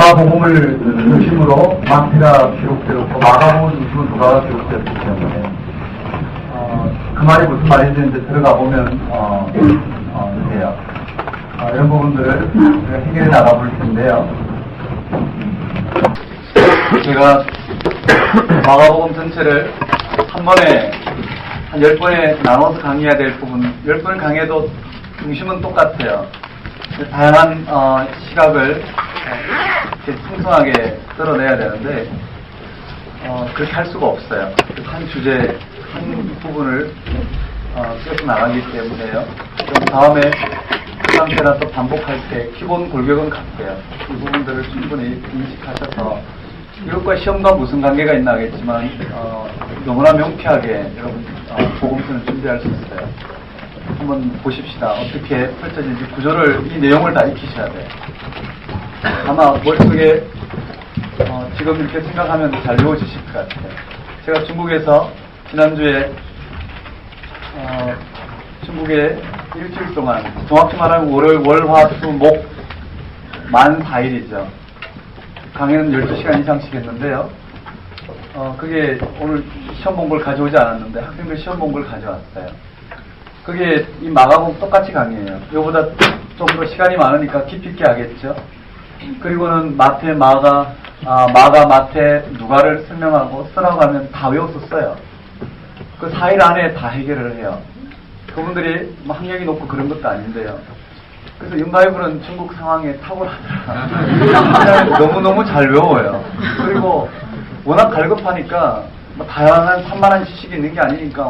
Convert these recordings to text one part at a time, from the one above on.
마가복음을 중심으로 마태가 기록되었고 마가복음 중심으로 누가가 기록되었기 때문에 그 말이 무슨 말인지 이제 들어가 보면 이래요. 이런 부분들을 우리가 해결해 나가볼 텐데요. 제가 마가복음 전체를 한 번에 한 10번에 나눠서 강의해야 될 부분, 10번을 강의해도 중심은 똑같아요. 다양한 시각을 이렇게 풍성하게 끌어내야 되는데 그렇게 할 수가 없어요. 한 주제, 한 부분을 계속 나가기 때문에요. 좀 다음에 그 상태라 또 반복할 때 기본 골격은 같아요. 그 부분들을 충분히 인식하셔서 이것과 시험과 무슨 관계가 있나 하겠지만 너무나 명쾌하게 여러분 복음서는 준비할 수 있어요. 한번 보십시다. 어떻게 펼쳐진지 구조를, 이 내용을 다 익히셔야 돼요. 아마 머릿속에 지금 이렇게 생각하면 잘 외워지실 것 같아요. 제가 중국에서 지난주에 중국에 일주일 동안, 정확히 말하면 월, 화, 수, 목 만 4일이죠. 강의는 12시간 이상씩 했는데요. 그게 오늘 시험 본 걸 가져오지 않았는데 학생들 시험 본 걸 가져왔어요. 그게 이 마가복음 똑같이 강의해요. 이거보다 좀 더 시간이 많으니까 깊이 있게 하겠죠. 그리고는 마태, 마가, 마태, 누가를 설명하고 쓰라고 하면 다 외웠었어요. 그 4일 안에 다 해결을 해요. 그분들이 학력이 높고 그런 것도 아닌데요. 그래서 윤바이블은 중국 상황에 탁월하더라. 너무너무 잘 외워요. 그리고 워낙 갈급하니까 다양한 산만한 지식이 있는 게 아니니까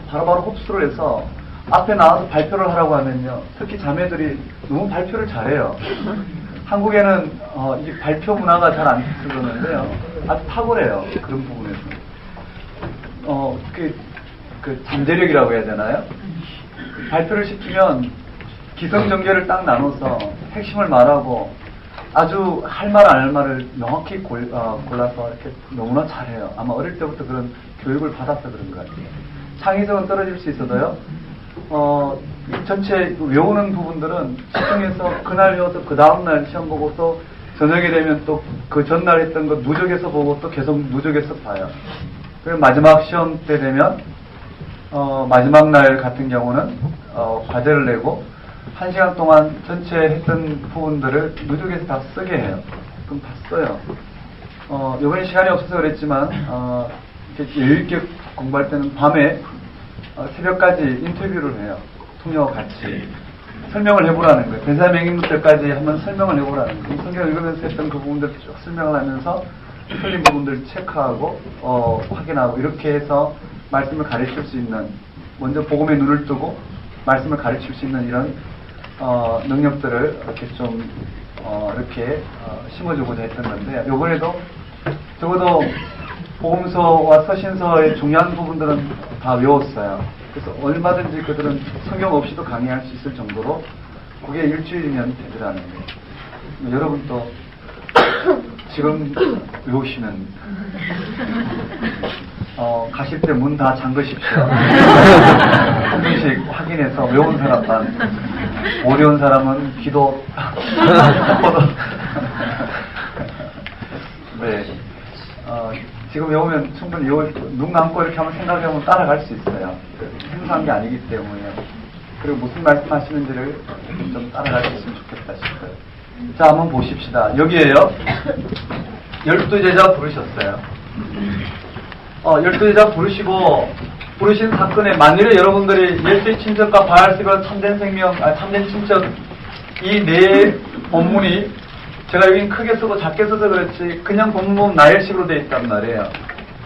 바로바로 흡수를 해서 앞에 나와서 발표를 하라고 하면요. 특히 자매들이 너무 발표를 잘해요. 한국에는 이 발표 문화가 잘 안 들어오는데요. 아주 탁월해요. 그런 부분에서. 그 잠재력이라고 해야 되나요? 발표를 시키면 기성정결을 딱 나눠서 핵심을 말하고 아주 할 말 안 할 말을 명확히 골라서 이렇게 너무나 잘해요. 아마 어릴 때부터 그런 교육을 받아서 그런 것 같아요. 창의성은 떨어질 수 있어도요. 이 전체 외우는 부분들은 집중해서 그날 외워서 그 다음날 시험 보고 또 저녁에 되면 또 그 전날 했던 거 누적해서 보고 또 계속 누적해서 봐요. 그리고 마지막 시험 때 되면 마지막 날 같은 경우는 과제를 내고 1시간 동안 전체 했던 부분들을 누적해서 다 쓰게 해요. 그럼 다 써요. 이번에 시간이 없어서 그랬지만 여유있게 공부할 때는 밤에 새벽까지 인터뷰를 해요. 통역과 같이 설명을 해보라는 거예요. 대사 명인부터까지 한번 설명을 해보라는 거예요. 성경을 읽으면서 했던 그 부분들 쭉 설명을 하면서 틀린 부분들 체크하고 확인하고 이렇게 해서 말씀을 가르칠 수 있는, 먼저 복음에 눈을 뜨고 말씀을 가르칠 수 있는 이런 능력들을 이렇게 좀 이렇게 심어주고자 했던 건데, 이번에도 적어도 복음서와 서신서의 중요한 부분들은 다 외웠어요. 그래서 얼마든지 그들은 성경 없이도 강의할 수 있을 정도로 그게 일주일이면 되더라는 거예요. 여러분도 지금 외우시면 가실 때 문 다 잠그십시오. 한 번씩 확인해서 외운 사람만, 못 외운 사람은 기도 네. 지금 외우면 충분히 눈 감고 이렇게 한번 생각해보면 따라갈 수 있어요. 생소한 게 아니기 때문에요. 그리고 무슨 말씀하시는지를 좀 따라갈 수 있으면 좋겠다 싶어요. 자, 한번 보십시다. 여기에요. 12제자 부르셨어요. 12제자 부르신 사건에 만일에 여러분들이 예수의 친척과 바알스가 참된 생명, 참된 친척, 이 네 본문이 제가 여긴 크게 쓰고 작게 써서 그렇지 그냥 본문 나열식으로 되어 있단 말이에요.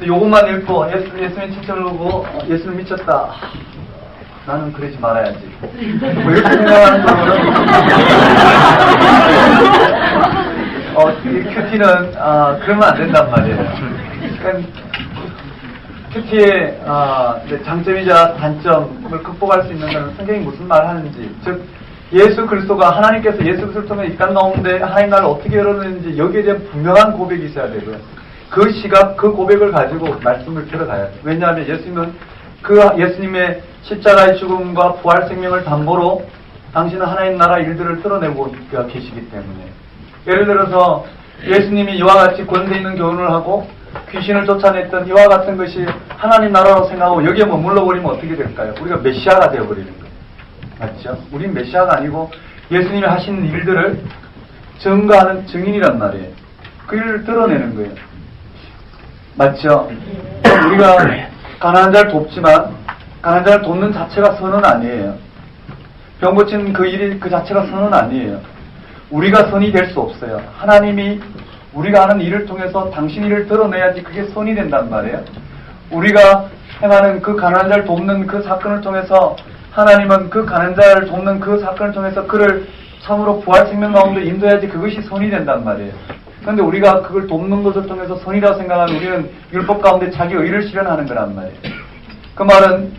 요것만 읽고 예수님 친척을 보고 예수는 미쳤다. 나는 그러지 말아야지. 뭐 이렇게 생각하는 사람은 큐티는 그러면 안 된단 말이에요. 그러니까 큐티의 장점이자 단점을 극복할 수 있는 건 성경이 무슨 말을 하는지, 즉 예수 그리스도가, 하나님께서 예수 그리스도를 통해 이 땅 가운데 하나님 나라를 어떻게 열었는지 여기에 대한 분명한 고백이 있어야 되고요. 그 시각, 그 고백을 가지고 말씀을 들어가야 돼요. 왜냐하면 예수님은 예수님의 십자가의 죽음과 부활 생명을 담보로 당신은 하나님 나라 일들을 드러내고 계시기 때문에. 예를 들어서 예수님이 이와 같이 권세 있는 교훈을 하고 귀신을 쫓아냈던 이와 같은 것이 하나님 나라로 생각하고 여기에 머물러 버리면 어떻게 될까요? 우리가 메시아가 되어버리는 거예요. 맞죠? 우린 메시아가 아니고 예수님이 하신 일들을 증거하는 증인이란 말이에요. 그 일을 드러내는 거예요. 맞죠? 우리가 가난한 자를 돕지만 가난한 자를 돕는 자체가 선은 아니에요. 병 고치는 그 일이 그 자체가 선은 아니에요. 우리가 선이 될 수 없어요. 하나님이 우리가 하는 일을 통해서 당신 일을 드러내야지 그게 선이 된단 말이에요. 우리가 행하는 그 가난한 자를 돕는 그 사건을 통해서 하나님은 그 가난한 자를 돕는 그 사건을 통해서 그를 참으로 부활 생명 가운데 인도해야지 그것이 선이 된단 말이에요. 그런데 우리가 그걸 돕는 것을 통해서 선이라고 생각하면 우리는 율법 가운데 자기 의를 실현하는 거란 말이에요. 그 말은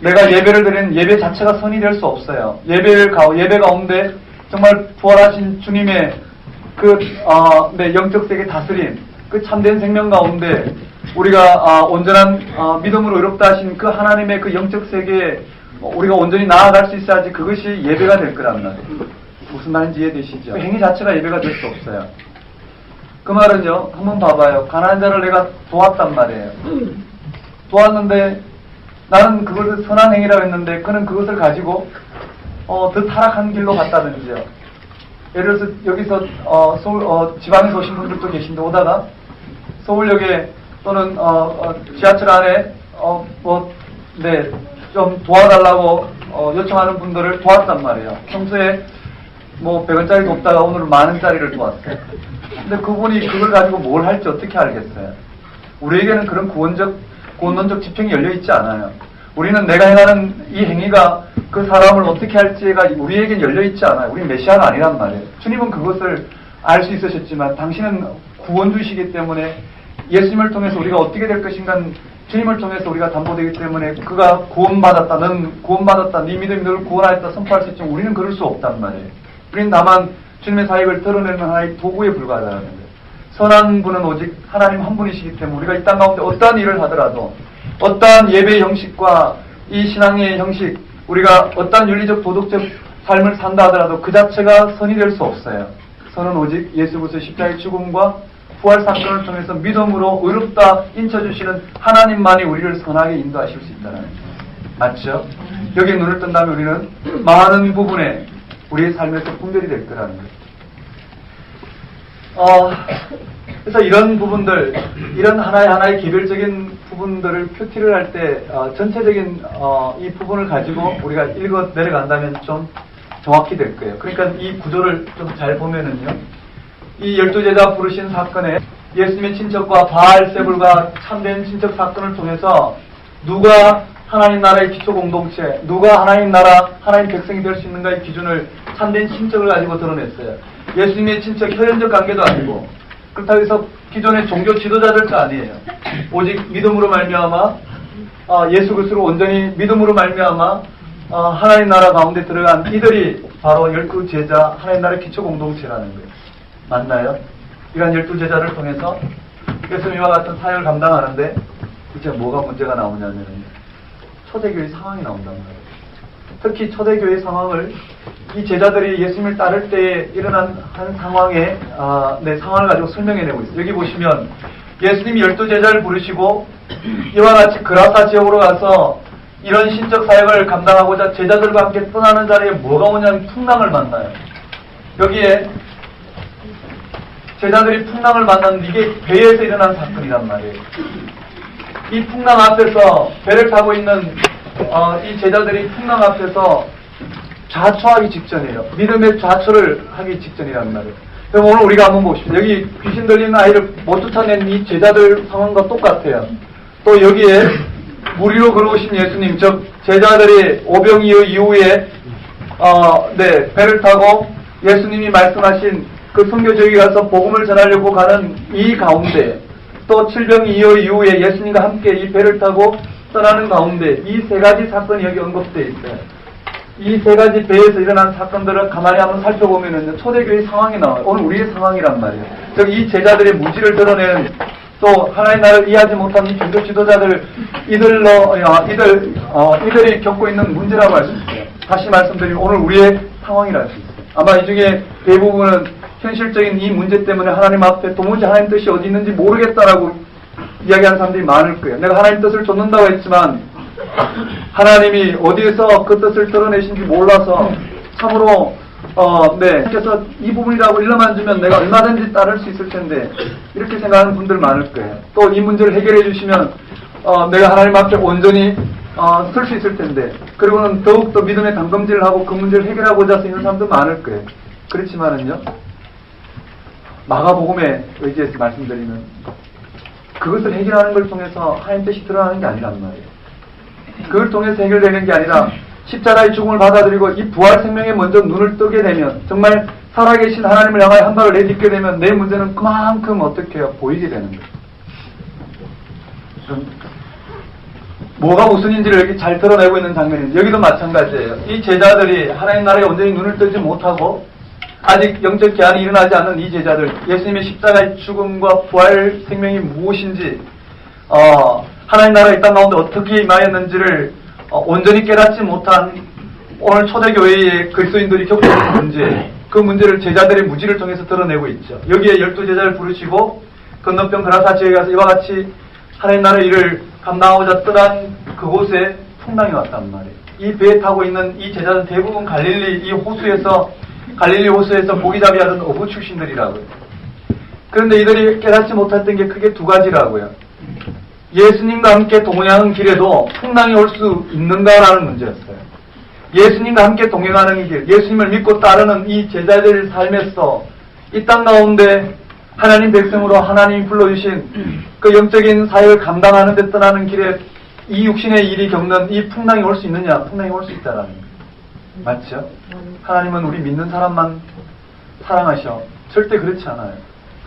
내가 예배를 드리는 예배 자체가 선이 될 수 없어요. 예배 가운데 정말 부활하신 주님의 영적 세계 다스림, 그 참된 생명 가운데 우리가 온전한 믿음으로 의롭다 하신 그 하나님의 그 영적 세계에 우리가 온전히 나아갈 수 있어야지 그것이 예배가 될 거란 말이에요. 무슨 말인지 이해되시죠? 그 행위 자체가 예배가 될 수 없어요. 그 말은요, 한번 봐봐요. 가난한 자를 내가 도왔단 말이에요. 도왔는데 나는 그것을 선한 행위라고 했는데 그는 그것을 가지고 더 타락한 길로 갔다든지요. 예를 들어서 여기서 서울 지방에서 오신 분들도 계신데 오다가 서울역에 또는 지하철 안에 좀 도와달라고 요청하는 분들을 도왔단 말이에요. 평소에 100원짜리 돕다가 오늘은 10,000원짜리를 도왔어요. 근데 그분이 그걸 가지고 뭘 할지 어떻게 알겠어요? 우리에게는 그런 구원론적 지평이 열려있지 않아요. 우리는 내가 행하는 이 행위가 그 사람을 어떻게 할지가 우리에겐 열려있지 않아요. 우리는 메시아가 아니란 말이에요. 주님은 그것을 알 수 있으셨지만 당신은 구원주시기 때문에 예수님을 통해서 우리가 어떻게 될 것인가 주님을 통해서 우리가 담보되기 때문에 그가 구원받았다, 넌 구원받았다, 네 믿음이 너를 구원하였다 선포할 수 있지만 우리는 그럴 수 없단 말이에요. 우리는 다만 주님의 사역을 드러내는 하나의 도구에 불과하다는 거예요. 선한 분은 오직 하나님 한 분이시기 때문에 우리가 이 땅 가운데 어떠한 일을 하더라도 어떠한 예배의 형식과 이 신앙의 형식, 우리가 어떠한 윤리적 도덕적 삶을 산다 하더라도 그 자체가 선이 될 수 없어요. 선은 오직 예수 그리스도의 십자가의 죽음과 부활 사건을 통해서 믿음으로 의롭다 인쳐주시는 하나님만이 우리를 선하게 인도하실 수 있다는 거예요. 맞죠? 여기에 눈을 뜬다면 우리는 많은 부분에 우리의 삶에서 분별이 될 거라는 거예요. 그래서 이런 부분들, 이런 하나의 개별적인 부분들을 큐티를 할 때 전체적인 이 부분을 가지고 우리가 읽어 내려간다면 좀 정확히 될 거예요. 그러니까 이 구조를 좀 잘 보면은요, 이 12제자 부르신 사건에 예수님의 친척과 바알세불과 참된 친척 사건을 통해서 누가 하나님 나라의 기초 공동체, 누가 하나님 나라, 하나님 백성이 될 수 있는가의 기준을 참된 친척을 가지고 드러냈어요. 예수님의 친척 혈연적 관계도 아니고, 그렇다고 해서 기존의 종교 지도자들도 아니에요. 오직 믿음으로 말미암아 예수 그리스도로 온전히 믿음으로 말미암아 하나님 나라 가운데 들어간 이들이 바로 12제자 하나님 나라의 기초 공동체라는 거예요. 맞나요? 이러한 12제자를 통해서 예수님과 같은 사역을 감당하는데 이제 뭐가 문제가 나오냐면 초대교회 상황이 나온단 말이에요. 특히 초대교회 상황을 이 제자들이 예수님을 따를 때에 일어난 한 상황의 상황을 가지고 설명해내고 있어요. 여기 보시면 예수님이 12제자를 부르시고 이와 같이 그라사 지역으로 가서 이런 신적 사역을 감당하고자 제자들과 함께 떠나는 자리에 뭐가 오냐면 풍랑을 만나요. 여기에 제자들이 풍랑을 만났는데 이게 배에서 일어난 사건이란 말이에요. 이 풍랑 앞에서 배를 타고 있는 이 제자들이 풍랑 앞에서 좌초하기 직전이에요. 믿음의 좌초를 하기 직전이란 말이에요. 그럼 오늘 우리가 한번 봅시다. 여기 귀신 들리는 아이를 못 쫓아낸 이 제자들 상황과 똑같아요. 또 여기에 물 위로 걸어오신 예수님, 즉 제자들이 오병이어 이후에 배를 타고 예수님이 말씀하신 그 선교 지역에 가서 복음을 전하려고 가는 이 가운데, 또 칠병이어 이후에 예수님과 함께 이 배를 타고 떠나는 가운데 이 세 가지 사건이 여기 언급되어 있어요. 이 세 가지 배에서 일어난 사건들을 가만히 한번 살펴보면은 초대교회 상황이 나와요. 오늘 우리의 상황이란 말이에요. 즉 이 제자들의 무지를 드러내는, 또 하나님 나라를 이해하지 못한 이 종교 지도자들, 이들이 겪고 있는 문제라고 할 수 있어요. 다시 말씀드리면 오늘 우리의 상황이라 할 수 있어요. 아마 이 중에 대부분은 현실적인 이 문제 때문에 하나님 앞에 도무지 하나님 뜻이 어디 있는지 모르겠다라고 이야기하는 사람들이 많을 거예요. 내가 하나님 뜻을 좇는다고 했지만 하나님이 어디에서 그 뜻을 드러내신지 몰라서 참으로 그래서 이 부분이라고 일러만 주면 내가 얼마든지 따를 수 있을 텐데 이렇게 생각하는 분들 많을 거예요. 또 이 문제를 해결해 주시면 내가 하나님 앞에 온전히 설 수 있을 텐데 그리고는 더욱더 믿음의 담금질을 하고 그 문제를 해결하고자 있는 사람도 많을 거예요. 그렇지만은요, 마가복음에 의지해서 말씀드리면 그것을 해결하는 걸 통해서 하나님 뜻이 드러나는 게 아니란 말이에요. 그걸 통해서 해결되는 게 아니라 십자가의 죽음을 받아들이고 이 부활 생명에 먼저 눈을 뜨게 되면 정말 살아계신 하나님을 향하여 한 발을 내딛게 되면 내 문제는 그만큼 어떻게 해요? 보이게 되는 거예요. 뭐가 우선인지를 여기 잘 드러내고 있는 장면인데 여기도 마찬가지예요. 이 제자들이 하나님 나라에 온전히 눈을 뜨지 못하고 아직 영적 기한이 일어나지 않은 이 제자들, 예수님의 십자가의 죽음과 부활 생명이 무엇인지 하나님 나라에 이 땅 가운데 어떻게 임하였는지를 온전히 깨닫지 못한 오늘 초대교회의 그리스도인들이 겪고 있는 문제, 그 문제를 제자들의 무지를 통해서 드러내고 있죠. 여기에 12제자를 부르시고 건너편 그라사 지역에 가서 이와 같이 하나님 나라의 일을 감당하고자 떠난 그곳에 풍랑이 왔단 말이에요. 이 배에 타고 있는 이 제자들은 대부분 갈릴리 호수에서 고기잡이 하던 어부 출신들이라고요. 그런데 이들이 깨닫지 못했던 게 크게 두 가지라고요. 예수님과 함께 동행하는 길에도 풍랑이 올 수 있는가라는 문제였어요. 예수님과 함께 동행하는 길, 예수님을 믿고 따르는 이 제자들의 삶에서 이 땅 가운데 하나님 백성으로 하나님이 불러주신 그 영적인 사역을 감당하는 데 떠나는 길에 이 육신의 일이 겪는 이 풍랑이 올 수 있느냐? 풍랑이 올 수 있다라는 거예요. 맞죠? 하나님은 우리 믿는 사람만 사랑하셔. 절대 그렇지 않아요.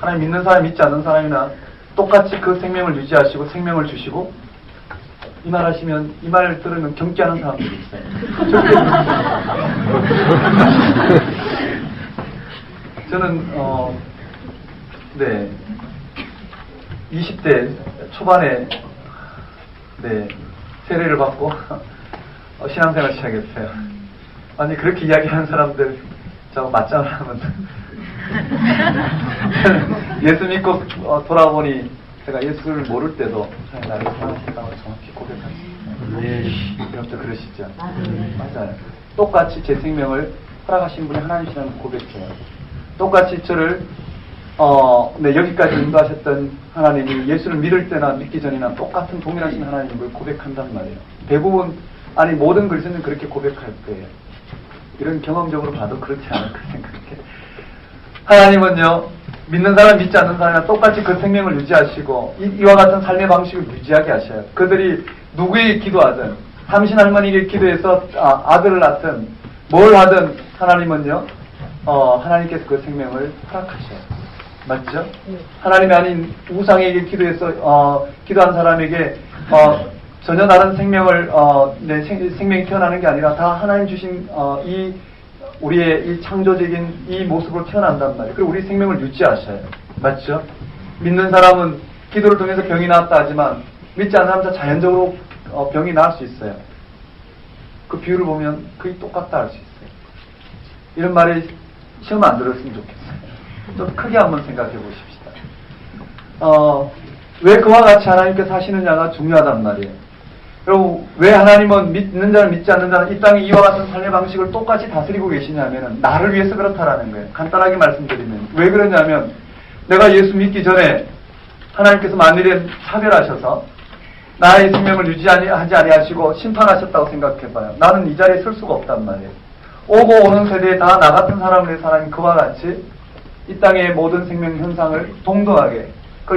하나님 믿는 사람, 믿지 않는 사람이나 똑같이 그 생명을 유지하시고 생명을 주시고 이 말 하시면 이 말을 들으면 경계하는 사람들이 있어요. 절대 저는 20대 초반에 세례를 받고 신앙생활 시작했어요. 아니 그렇게 이야기하는 사람들 저하고 맞짱을 하면 예수 믿고 돌아보니 제가 예수를 모를 때도 나를 사랑하신다고 정확히 고백하셨어요. 여러분도 그러시죠? 맞아요. 똑같이 제 생명을 허락하신 분이 하나님이시라는 고백해요. 똑같이 저를 여기까지 인도하셨던 하나님이 예수를 믿을 때나 믿기 전이나 똑같은 동일하신 하나님을 고백한단 말이에요. 대부분 아니 모든 그리스도인은 그렇게 고백할 거예요. 이런 경험적으로 봐도 그렇지 않을까 생각해. 하나님은요, 믿는 사람 믿지 않는 사람이나 똑같이 그 생명을 유지하시고 이와 같은 삶의 방식을 유지하게 하셔요. 그들이 누구에게 기도하든 삼신 할머니에게 기도해서 아들을 낳든 뭘 하든 하나님은요, 하나님께서 그 생명을 허락하셔요. 맞죠? 하나님이 아닌 우상에게 기도해서 기도한 사람에게 전혀 다른 생명을 생명이 태어나는 게 아니라 다 하나님 주신 우리의 이 창조적인 이 모습으로 태어난단 말이에요. 그리고 우리 생명을 유지하셔요. 맞죠? 믿는 사람은 기도를 통해서 병이 나았다 하지만 믿지 않는 사람은 자연적으로 병이 나을 수 있어요. 그 비유를 보면 그게 똑같다 할 수 있어요. 이런 말이 시험 안 들었으면 좋겠어요. 좀 크게 한번 생각해 보십시다. 왜 그와 같이 하나님께서 하시느냐가 중요하단 말이에요. 그리고 왜 하나님은 믿는 자는 믿지 않는 자는 이 땅에 이와 같은 삶의 방식을 똑같이 다스리고 계시냐면 나를 위해서 그렇다라는 거예요. 간단하게 말씀드리면 왜 그러냐면 내가 예수 믿기 전에 하나님께서 만일에 차별하셔서 나의 생명을 유지하지 아니하시고 심판하셨다고 생각해봐요. 나는 이 자리에 설 수가 없단 말이에요. 오고 오는 세대에 다 나 같은 사람을 위해서 하나님 그와 같이 이 땅의 모든 생명 현상을 동등하게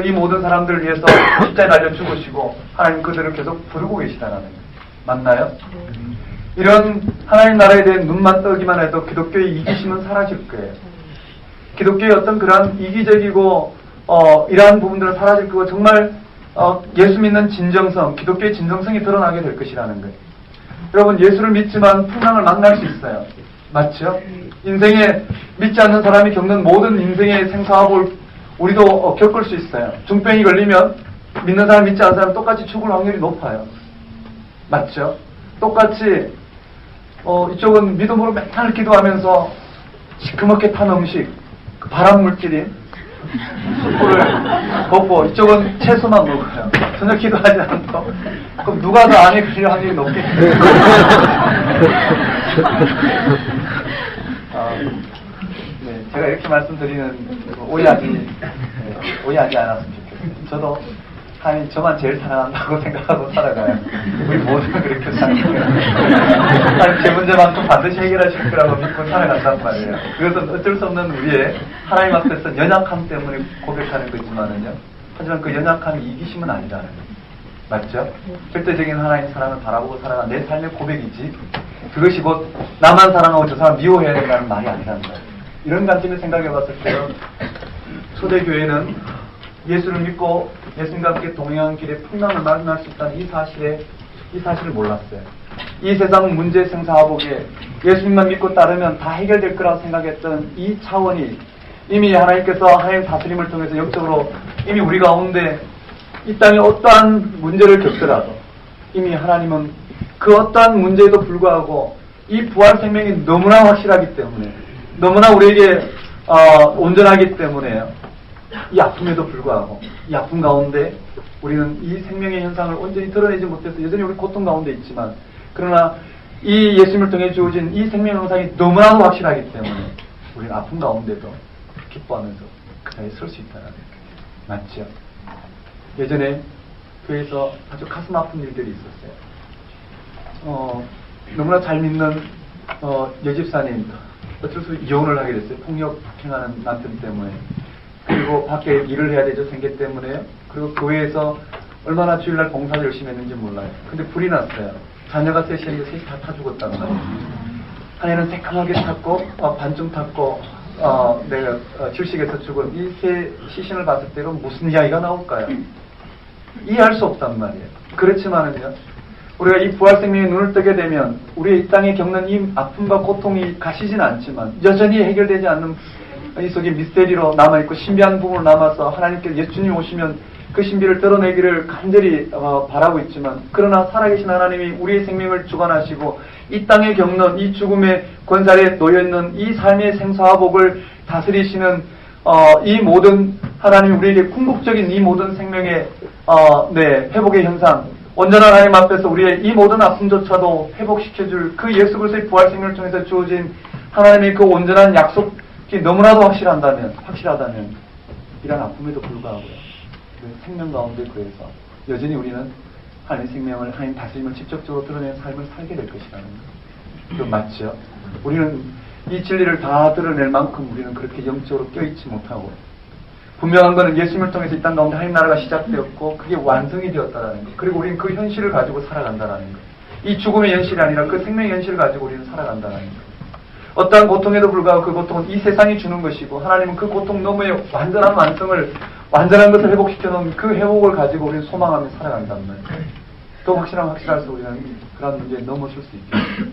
이 모든 사람들을 위해서 십자가에 달려 죽으시고 하나님 그들을 계속 부르고 계시다라는 거예요. 맞나요? 이런 하나님 나라에 대한 눈만 뜨기만 해도 기독교의 이기심은 사라질 거예요. 기독교의 어떤 그러한 이기적이고 이러한 부분들은 사라질 거고 정말 예수 믿는 진정성, 기독교의 진정성이 드러나게 될 것이라는 거예요. 여러분 예수를 믿지만 풍랑을 만날 수 있어요. 맞죠? 인생에 믿지 않는 사람이 겪는 모든 인생의 생사화복을 우리도 겪을 수 있어요. 중병이 걸리면 믿는 사람 믿지 않는 사람 똑같이 죽을 확률이 높아요. 맞죠? 똑같이 이쪽은 믿음으로 맨날 기도하면서 시커멓게 탄 음식 그 발암 물질인 숯불을 먹고 이쪽은 채소만 먹어요. 전혀 기도하지 않고. 그럼 누가 더 안에 걸릴 확률이 높겠어요? 네, 제가 이렇게 말씀드리는 오해하지 않았으면 좋겠어요. 저도 하나님 저만 제일 사랑한다고 생각하고 살아가요. 우리 모두는 그렇게 생각해요. 하나님 제 문제만큼 반드시 해결하실 거라고 믿고 살아간단 말이에요. 그것은 어쩔 수 없는 우리의 하나님 앞에서 연약함 때문에 고백하는 거지만은요. 하지만 그 연약함이 이기심은 아니라는 거예요. 맞죠? 절대적인 하나님 사랑을 바라보고 살아가는 내 삶의 고백이지 그것이 곧 나만 사랑하고 저 사람 미워해야 된다는 말이 아니라는 거예요. 이런 관점에서 생각해 봤을 때요. 초대교회는 예수를 믿고 예수님과 함께 동행한 길에 풍랑을 만날 수 있다는 이 사실을 몰랐어요. 이 세상 문제 생사화복에 예수님만 믿고 따르면 다 해결될 거라고 생각했던 이 차원이 이미 하나님께서 하나님 다스림을 통해서 영적으로 이미 우리 가운데 이 땅에 어떠한 문제를 겪더라도 이미 하나님은 그 어떠한 문제에도 불구하고 이 부활 생명이 너무나 확실하기 때문에 너무나 우리에게 온전하기 때문에요. 이 아픔에도 불구하고 이 아픔 가운데 우리는 이 생명의 현상을 온전히 드러내지 못해서 여전히 우리 고통 가운데 있지만 그러나 이 예수님을 통해 주어진 이 생명 현상이 너무나도 확실하기 때문에 우리는 아픔 가운데도 기뻐하면서 그 자리에 설 수 있다는 거예요. 맞죠? 예전에 교회에서 아주 가슴 아픈 일들이 있었어요. 너무나 잘 믿는 여집사님 어쩔 수 없이 이혼을 하게 됐어요. 폭력 행하는 남편 때문에. 그리고 밖에 일을 해야 되죠. 생계 때문에요. 그리고 교회에서 얼마나 주일날 봉사를 열심히 했는지 몰라요. 근데 불이 났어요. 자녀가 셋이었는데 셋이 다 타 죽었다는 거예요. 하나는 새까맣게 탔고 반쯤 탔고 내가 질식에서 죽은 이 세 시신을 봤을 때 이건 무슨 이야기가 나올까요? 이해할 수 없단 말이에요. 그렇지만은요. 우리가 이 부활 생명의 눈을 뜨게 되면 우리 이 땅에 겪는 이 아픔과 고통이 가시진 않지만 여전히 해결되지 않는 이 속에 미스테리로 남아있고 신비한 부분으로 남아서 하나님께서 예수님이 오시면 그 신비를 드러내기를 간절히 바라고 있지만 그러나 살아계신 하나님이 우리의 생명을 주관하시고 이 땅에 겪는 이 죽음의 권살에 놓여있는 이 삶의 생사화복을 다스리시는 이 모든 하나님이 우리에게 궁극적인 이 모든 생명의 회복의 현상 온전한 하나님 앞에서 우리의 이 모든 아픔조차도 회복시켜줄 그 예수 그리스도의 부활 생명을 통해서 주어진 하나님의 그 온전한 약속이 너무나도 확실하다면 이런 아픔에도 불구하고요. 그 생명 가운데 그래서 여전히 우리는 하나님의 생명을 하나님 다스림을 직접적으로 드러내는 삶을 살게 될 것이라는 거예요. 그건 맞죠? 우리는 이 진리를 다 드러낼 만큼 우리는 그렇게 영적으로 껴있지 못하고 분명한 것은 예수님을 통해서 이 땅 가운데 하나님 나라가 시작되었고 그게 완성이 되었다라는 것. 그리고 우리는 그 현실을 가지고 살아간다라는 것. 이 죽음의 현실이 아니라 그 생명의 현실을 가지고 우리는 살아간다라는 것. 어떠한 고통에도 불구하고 그 고통은 이 세상이 주는 것이고 하나님은 그 고통 너머의 완전한 완전한 것을 회복시켜 놓은 그 회복을 가지고 우리는 소망하며 살아간단 말이에요. 더 확실할수록 우리는 그런 문제에 넘어설 수 있겠죠.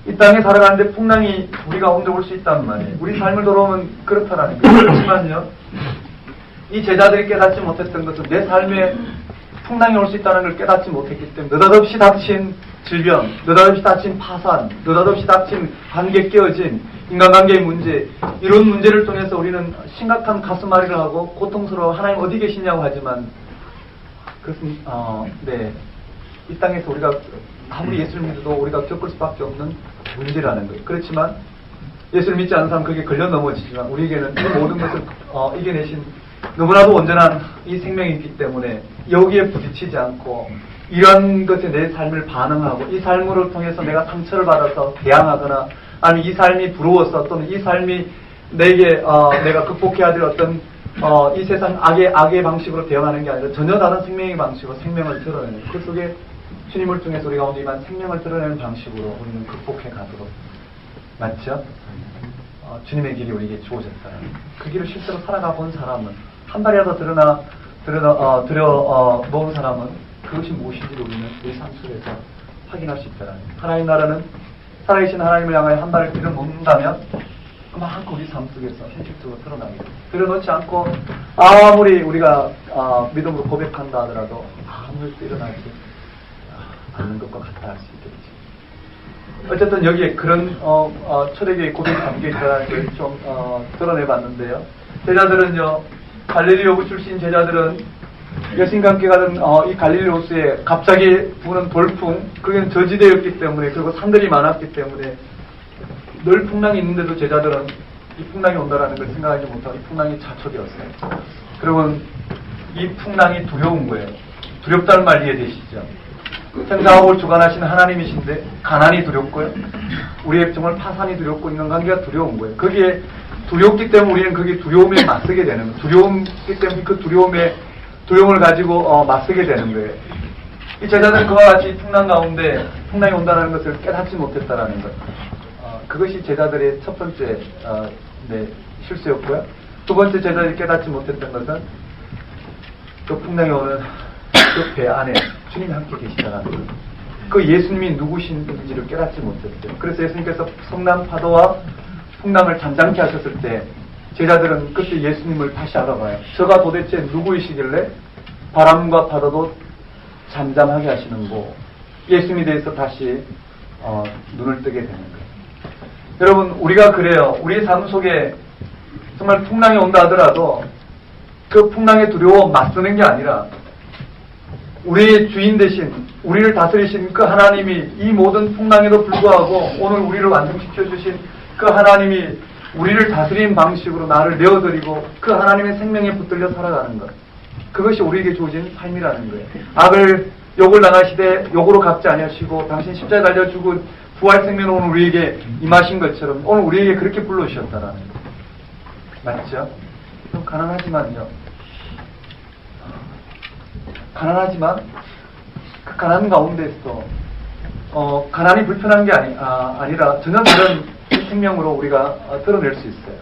이 땅에 살아가는데 풍랑이 우리 가운데 올 수 있단 말이에요. 우리 삶을 돌아보면 그렇다라는 거예요. 그렇지만요, 이 제자들이 깨닫지 못했던 것은 내 삶에 풍랑이 올 수 있다는 걸 깨닫지 못했기 때문에 느닷없이 닥친 질병, 느닷없이 닥친 파산, 느닷없이 닥친 관계 깨어짐, 인간관계의 문제 이런 문제를 통해서 우리는 심각한 가슴앓이를 하고 고통스러워 하나님 어디 계시냐고 하지만 그것은 이 땅에서 우리가 아무리 예수를 믿어도 우리가 겪을 수밖에 없는 문제라는 거예요. 그렇지만 예수를 믿지 않는 사람은 그게 걸려 넘어지지만 우리에게는 이 모든 것을 이겨내신 너무나도 온전한 이 생명이 있기 때문에 여기에 부딪히지 않고 이런 것에 내 삶을 반응하고 이 삶을 통해서 내가 상처를 받아서 대항하거나 아니면 이 삶이 부러워서 또는 이 삶이 내게 내가 극복해야 될 어떤 이 세상 악의 방식으로 대응하는 게 아니라 전혀 다른 생명의 방식으로 생명을 드러내는 그 속에 주님을 통해서 우리 가운데 임한 생명을 드러내는 방식으로 우리는 극복해 가도록 맞죠? 주님의 길이 우리에게 주어졌다는 그 길을 실제로 살아가 본 사람은 한 발이라도 들여놓은 사람은 그것이 무엇인지를 우리는 우리 삶 속에서 확인할 수 있다는 하나님 나라는 살아계신 하나님을 향하여 한 발을 들여놓는다면 그만큼 우리 삶 속에서 현실적으로 드러나게 됩니다. 들여놓지 않고 아무리 우리가 믿음으로 고백한다 하더라도 아무 일도 일어나지 않는 것과 같다 할 수 있겠지. 어쨌든 여기에 그런 초대교회 고백이 담겨 있다는 걸 좀 드러내봤는데요. 제자들은요, 갈릴리 호수 출신 제자들은 예수님과 함께 가던 이 갈릴리 호수에 갑자기 부는 돌풍, 그게 저지대였기 때문에, 그리고 산들이 많았기 때문에 늘 풍랑이 있는데도 제자들은 이 풍랑이 온다라는 걸 생각하지 못하고 이 풍랑이 자초되었어요. 그러면 이 풍랑이 두려운 거예요. 두렵다는 말 이해되시죠? 생사하고 주관하시는 하나님이신데 가난이 두렵고요. 우리의 정말 파산이 두렵고 인간관계가 두려운 거예요. 거기에 두렵기 때문에 우리는 거기에 두려움에 맞서게 되는 거예요. 두려움이기 때문에 그 두려움을 가지고 맞서게 되는 거예요. 이 제자들은 그와 같이 풍랑 가운데 풍랑이 온다는 것을 깨닫지 못했다라는 것. 그것이 제자들의 첫 번째 실수였고요. 두 번째 제자들이 깨닫지 못했던 것은 그 풍랑이 오는 그 배 안에 주님이 함께 계시다는 것. 그 예수님이 누구신지를 깨닫지 못했어요. 그래서 예수님께서 성난 파도와 풍랑을 잠잠케 하셨을 때 제자들은 그때 예수님을 다시 알아봐요. 저가 도대체 누구이시길래 바람과 파도도 잠잠하게 하시는고, 예수님에 대해서 다시 눈을 뜨게 되는 거예요. 여러분, 우리가 그래요. 우리의 삶 속에 정말 풍랑이 온다 하더라도 그 풍랑에 두려워 맞서는 게 아니라 우리의 주인 되신, 우리를 다스리신 그 하나님이 이 모든 풍랑에도 불구하고 오늘 우리를 완성시켜 주신 그 하나님이 우리를 다스리는 방식으로 나를 내어드리고 그 하나님의 생명에 붙들려 살아가는 것. 그것이 우리에게 주어진 삶이라는 거예요. 악을 욕을 당하시되 욕으로 갚지 아니하시고 당신 십자가에 달려 죽은 부활 생명으로 오늘 우리에게 임하신 것처럼 오늘 우리에게 그렇게 불러주셨다라는 거예요. 맞죠? 좀 가난하지만요. 가난하지만 그 가난 가운데서 가난이 불편한 게 아니라 전혀 다른 생명으로 우리가 드러낼 수 있어요.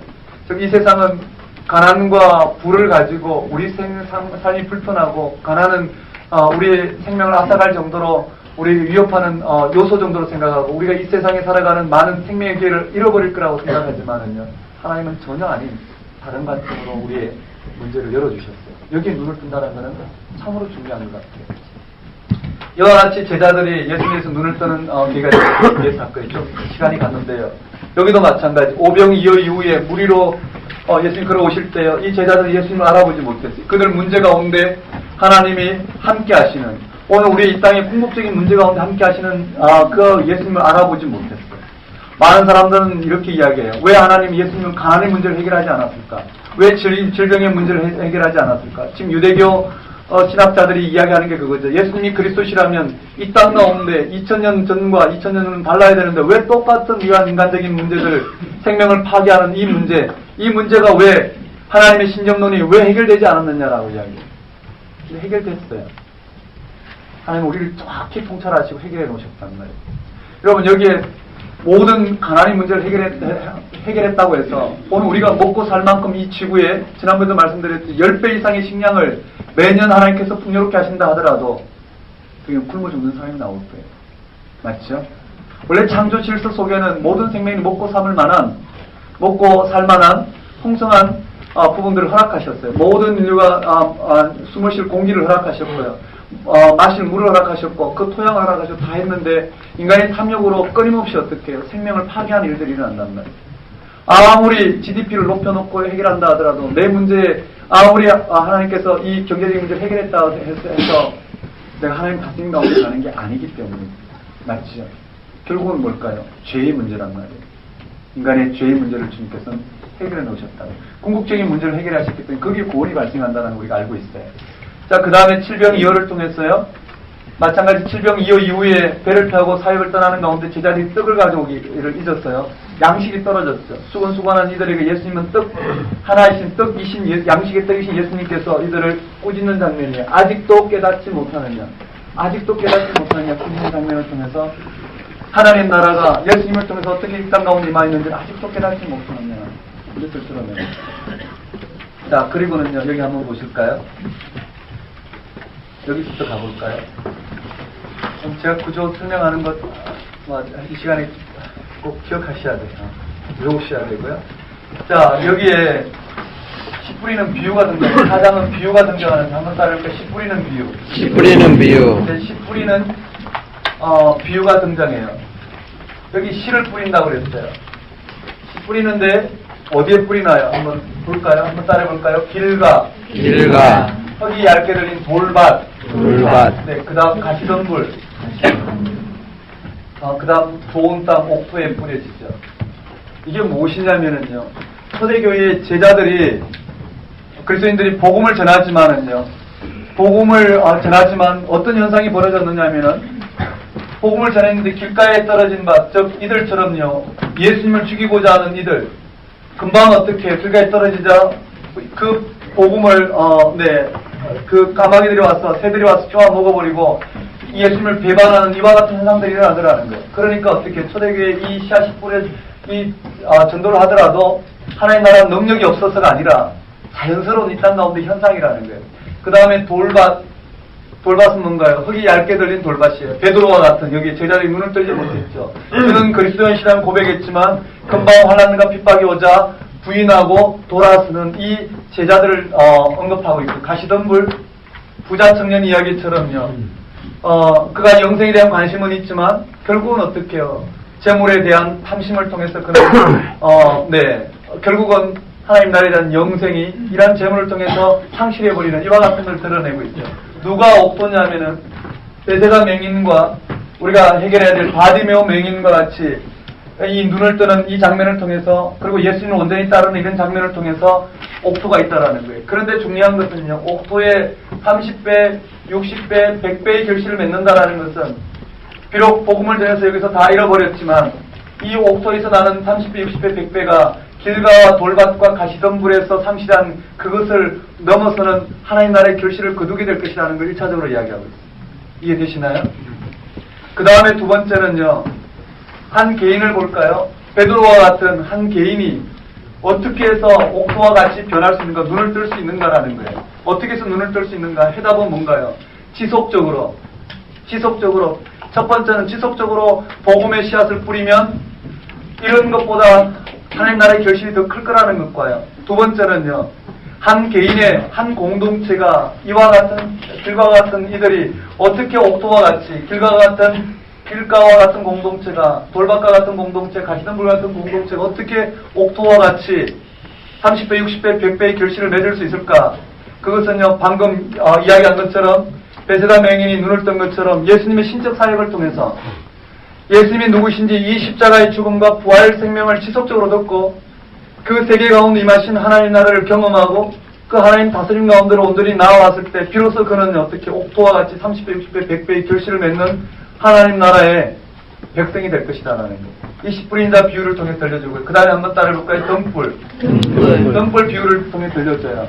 즉, 이 세상은 가난과 부를 가지고 우리 삶이 불편하고 가난은 우리의 생명을 앗아갈 정도로 우리를 위협하는 요소 정도로 생각하고 우리가 이 세상에 살아가는 많은 생명의 기회를 잃어버릴 거라고 생각하지만은요, 하나님은 전혀 아닌 다른 관점으로 우리의 문제를 열어주셨어요. 여기에 눈을 뜬다는 것은 참으로 중요한 것 같아요. 이와 같이 제자들이 예수님에서 눈을 뜨는 계기가 된 사건이 좀 시간이 갔는데요. 여기도 마찬가지. 오병이어 이후에 무리로 예수님 걸어오실 때요, 이 제자들이 예수님을 알아보지 못했어요. 그들 문제 가운데 하나님이 함께 하시는, 오늘 우리 이 땅의 궁극적인 문제 가운데 함께 하시는 그 예수님을 알아보지 못했어요. 많은 사람들은 이렇게 이야기해요. 왜 하나님이 예수님은 가난의 문제를 해결하지 않았을까? 왜 질병의 문제를 해결하지 않았을까? 지금 유대교 신학자들이 이야기하는 게 그거죠. 예수님이 그리스도시라면 이 땅 가운데 2000년 전과 2000년 후는 달라야 되는데 왜 똑같은 이러한 인간적인 문제들, 생명을 파괴하는 이 문제가 왜 하나님의 신정론이 왜 해결되지 않았느냐라고 이야기해요. 근데 해결됐어요. 하나님 우리를 정확히 통찰하시고 해결해 놓으셨단 말이에요. 여러분, 여기에 모든 가난의 문제를 해결했다고 해서 오늘 우리가 먹고 살 만큼 이 지구에 지난번에도 말씀드렸듯이 10배 이상의 식량을 매년 하나님께서 풍요롭게 하신다 하더라도 그게 굶어 죽는 사람이 나올 거예요. 맞죠? 원래 창조 질서 속에는 모든 생명이 먹고 살 만한 풍성한 부분들을 허락하셨어요. 모든 인류가 숨을 쉴 공기를 허락하셨고요. 마실 물을 허락하셨고 그 토양을 허락하셨고 다 했는데 인간의 탐욕으로 끊임없이 어떻게 해요? 생명을 파괴하는 일들이 일어난단 말이에요. 아무리 GDP를 높여놓고 해결한다 하더라도 내 문제에 아무리 하나님께서 이 경제적인 문제를 해결했다 해서 내가 하나님 다스림 가운데 가는 게 아니기 때문에 맞죠? 결국은 뭘까요? 죄의 문제란 말이에요. 인간의 죄의 문제를 주님께서는 해결해 놓으셨다. 궁극적인 문제를 해결하셨기 때문에 거기에 구원이 발생한다는 걸 우리가 알고 있어요. 자, 그 다음에 칠병이어를 통해서요. 마찬가지 칠병이어 이후에 배를 타고 사역을 떠나는 가운데 제자들이 떡을 가져오기를 잊었어요. 양식이 떨어졌죠. 수건수건한 이들에게 예수님은 하나이신 떡이신 양식의 떡이신 예수님께서 이들을 꾸짖는 장면이에요. 아직도 깨닫지 못하느냐 꾸짖는 장면을 통해서 하나님 나라가 예수님을 통해서 어떻게 이 땅 가운데 임하였는지 아직도 깨닫지 못하느냐 이것을 드러내요. 자, 그리고는요, 여기 한번 보실까요? 여기부터 가볼까요? 제가 구조 설명하는 것, 이 시간에 꼭 기억하셔야 돼요. 외우셔야 되고요. 자, 여기에 씨 뿌리는 비유가 등장해요. 사장은 비유가 등장하는 한번 따를까? 씨 뿌리는 비유. 씨 뿌리는 비유. 씨 뿌리는 비유가 등장해요. 여기 씨를 뿌린다고 그랬어요. 씨 뿌리는데 어디에 뿌리나요? 한번 볼까요? 한번 따라해 볼까요? 길가, 흙이 얇게 들린 돌밭, 네, 그 다음 가시덤불, 그 다음 좋은 땅 옥토에 뿌려지죠. 이게 무엇이냐면은요, 초대교회의 제자들이, 그리스도인들이 복음을 전하지만은요, 복음을 전하지만 어떤 현상이 벌어졌느냐면은, 복음을 전했는데 길가에 떨어진 밭, 즉 이들처럼요, 예수님을 죽이고자 하는 이들, 금방 어떻게 길가에 떨어지자 그 복음을 그 까마귀들이 와서 새들이 와서 쪼아 먹어버리고 예수님을 배반하는 이와 같은 현상들이 일어나더라는 거예요. 그러니까 어떻게 초대교회에 이 씨앗이 뿌려 전도를 하더라도 하나님 나라 능력이 없어서가 아니라 자연스러운 이 땅 가운데 현상이라는 거예요. 그 다음에 돌밭은 뭔가요? 흙이 얇게 들린 돌밭이에요. 베드로와 같은, 여기 제자들이 눈을 뜨지 못했죠. 그는 그리스도인이라는 고백했지만 금방 환난과 핍박이 오자 부인하고 돌아서는 이 제자들을 언급하고 있고, 가시덤불 부자 청년 이야기처럼요. 그가 영생에 대한 관심은 있지만 결국은 어떻게 해요? 재물에 대한 탐심을 통해서 그는 결국은 하나님 나라에 대한 영생이 이러한 재물을 통해서 상실해버리는 이와 같은 걸 드러내고 있죠. 누가 옥토냐면은 베세다 맹인과 우리가 해결해야 될 바디메오 맹인과 같이 이 눈을 뜨는 이 장면을 통해서, 그리고 예수님을 온전히 따르는 이런 장면을 통해서 옥토가 있다라는 거예요. 그런데 중요한 것은요, 옥토의 30배, 60배, 100배의 결실을 맺는다라는 것은 비록 복음을 전해서 여기서 다 잃어버렸지만 이 옥토에서 나는 30배, 60배, 100배가 길가와 돌밭과 가시덤불에서 상실한 그것을 넘어서는 하나님 나라의 결실을 거두게 될 것이라는 걸 1차적으로 이야기하고 있습니다. 이해되시나요? 그 다음에 두 번째는요, 한 개인을 볼까요? 베드로와 같은 한 개인이 어떻게 해서 옥토와 같이 변할 수 있는가, 눈을 뜰 수 있는가라는 거예요. 어떻게 해서 눈을 뜰 수 있는가? 해답은 뭔가요? 지속적으로. 첫 번째는 지속적으로 복음의 씨앗을 뿌리면 이런 것보다 하나님 나라의 결실이 더 클 거라는 것과요. 두 번째는요, 한 개인의 한 공동체가 이와 같은 길가와 같은 이들이 어떻게 옥토와 같이 길가와 같은 공동체가, 돌밭과 같은 공동체, 가시덤불 같은 공동체가 어떻게 옥토와 같이 30배, 60배, 100배의 결실을 맺을 수 있을까? 그것은요, 방금 이야기한 것처럼 베세다 맹인이 눈을 뜬 것처럼 예수님의 신적 사역을 통해서 예수님이 누구신지 이 십자가의 죽음과 부활 생명을 지속적으로 듣고 그 세계 가운데 임하신 하나님 나라를 경험하고 그 하나님 다스림 가운데로 온전히 나와왔을 때 비로소 그는 어떻게 옥토와 같이 30배, 60배, 100배의 결실을 맺는 하나님 나라의 백성이 될 것이다라는 거예요. 이 씨 뿌린 자 비유를 통해 들려주고, 그 다음에 한번 따라해볼까요? 등불 비유를 통해 들려줘요.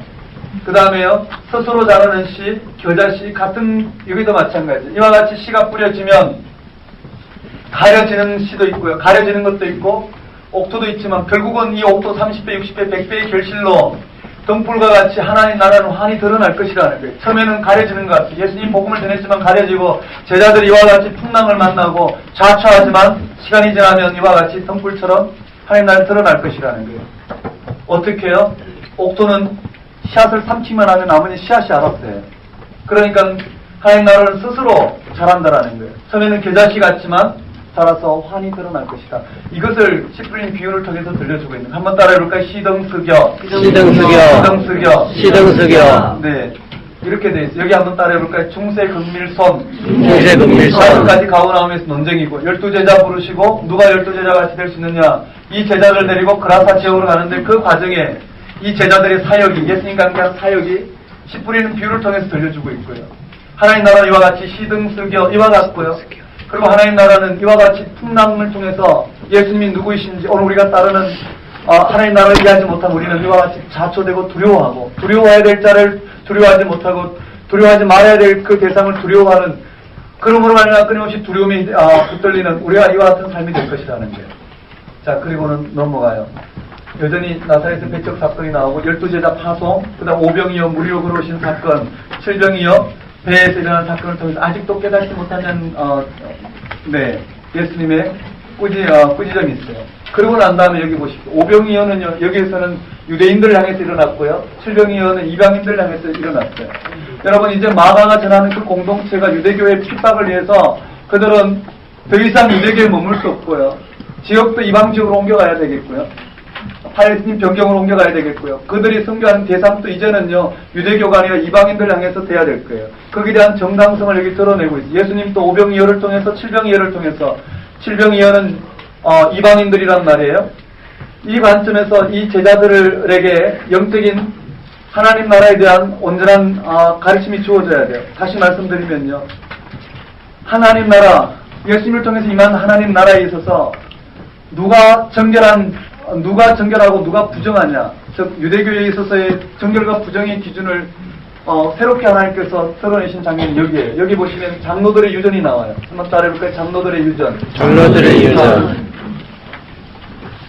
그 다음에요, 스스로 자라는 씨, 겨자씨 같은, 여기도 마찬가지. 이와 같이 씨가 뿌려지면 가려지는 씨도 있고요. 가려지는 것도 있고 옥토도 있지만 결국은 이 옥토 30배, 60배, 100배의 결실로 등불과 같이 하나님 나라는 환히 드러날 것이라는 거예요. 처음에는 가려지는 것 같아요. 예수님 복음을 전했지만 가려지고 제자들이 이와 같이 풍랑을 만나고 좌초하지만 시간이 지나면 이와 같이 등불처럼 하나님 나라는 드러날 것이라는 거예요. 어떻게 해요? 옥토는 씨앗을 삼키만 하면 나머지 씨앗이 알았어요. 그러니까 하나님 나라를 스스로 자란다라는 거예요. 처음에는 겨자씨 같지만 자라서 환히 드러날 것이다. 이것을 씨 뿌린 비유를 통해서 들려주고 있는. 한번 따라해볼까요? 시등스겨. 네, 이렇게 돼 있어요. 여기 한번 따라해볼까요? 중세근밀손. 다섯가지 가오 나오면서 논쟁이고, 12제자 부르시고 누가 12제자 같이 될 수 있느냐. 이 제자를 데리고 그라사 지역으로 가는데 그 과정에 이 제자들의 사역이, 예수님과 함께한 사역이 씨 뿌리는 비유를 통해서 들려주고 있고요. 하나님 나라는 이와 같이 시등스겨 이와 같고요. 그리고 하나님 나라는 이와 같이 풍랑을 통해서 예수님이 누구이신지 오늘 우리가 따르는 하나님 나라를 이해하지 못한 우리는 이와 같이 자초되고 두려워하고, 두려워해야 될 자를 두려워하지 못하고 두려워하지 말아야 될 그 대상을 두려워하는, 그러므로 말미암아 끊임없이 두려움이 붙들리는 우리가 이와 같은 삶이 될 것이라는 거예요. 자, 그리고는 넘어가요. 여전히 나사렛에서 배척 사건이 나오고 12제자 파송, 그 다음 오병이어 무리로 걸어오신 사건, 칠병이어 배에서 일어난 사건을 통해서 아직도 깨닫지 못하는 예수님의 꾸지점이 있어요. 그러고 난 다음에 여기 보십시오. 오병이어는요, 여기에서는 유대인들을 향해서 일어났고요, 칠병이어는 이방인들을 향해서 일어났어요. 여러분, 이제 마가가 전하는 그 공동체가 유대교의 핍박을 위해서 그들은 더 이상 유대교에 머물 수 없고요, 지역도 이방 지역으로 옮겨가야 되겠고요. 팔레스틴 변경으로 옮겨가야 되겠고요. 그들이 선교하는 대상도 이제는요, 유대교가 아니라 이방인들 향해서 돼야 될 거예요. 거기에 대한 정당성을 여기 드러내고 있어요. 예수님도 오병이어를 통해서 칠병이어를 통해서, 칠병이어는 이방인들이란 말이에요. 이 관점에서 이 제자들에게 영적인 하나님 나라에 대한 온전한 가르침이 주어져야 돼요. 다시 말씀드리면요, 하나님 나라, 예수님을 통해서 임한 하나님 나라에 있어서 누가 정결하고 누가 부정하냐, 즉 유대교에 있어서의 정결과 부정의 기준을 새롭게 하나님께서 드러내신 장면이 여기에요. 여기 보시면 장로들의 유전이 나와요. 한번 따라해볼까요? 장로들의 유전. 장로들의 유전.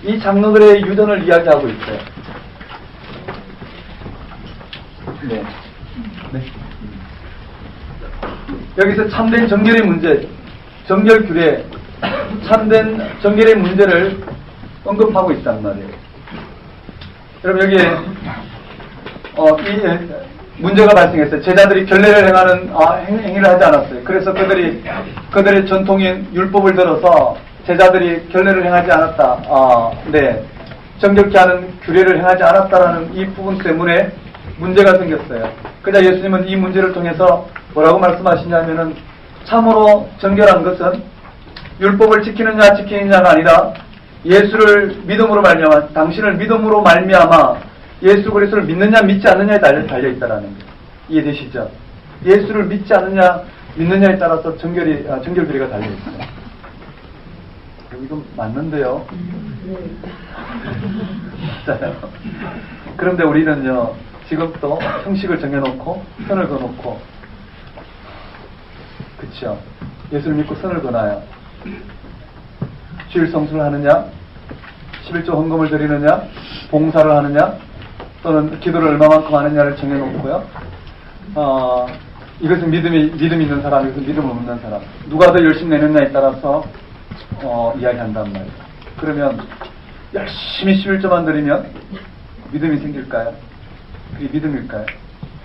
이 장로들의 유전을 이야기하고 있어요. 네. 네. 여기서 참된 정결의 문제, 정결 규례, 참된 정결의 문제를 언급하고 있단 말이에요. 여러분 여기에 이 문제가 발생했어요. 제자들이 결례를 행하는 행위를 하지 않았어요. 그래서 그들의 전통인 율법을 들어서 제자들이 결례를 행하지 않았다. 네, 정결케 하는 규례를 행하지 않았다라는 이 부분 때문에 문제가 생겼어요. 그러자 예수님은 이 문제를 통해서 뭐라고 말씀하시냐면은 참으로 정결한 것은 율법을 지키느냐 지키느냐가 아니라 예수를 믿음으로 말미암아, 당신을 믿음으로 말미암아 예수 그리스도를 믿느냐 믿지 않느냐에 달려있다라는 거예요. 이해되시죠? 예수를 믿지 않느냐 믿느냐에 따라서 정결 규례가 달려있어요. 이건 맞는데요? 맞아요. 그런데 우리는요, 지금도 형식을 정해놓고 선을 그어놓고, 그쵸? 예수를 믿고 선을 그어놔요. 주일 성수를 하느냐, 11조 헌금을 드리느냐, 봉사를 하느냐, 또는 기도를 얼마만큼 하느냐를 정해놓고요. 이것은 믿음 있는 사람, 이것은 믿음 없는 사람. 누가 더 열심히 내느냐에 따라서 이야기한단 말이에요. 그러면 열심히 11조만 드리면 믿음이 생길까요? 그게 믿음일까요?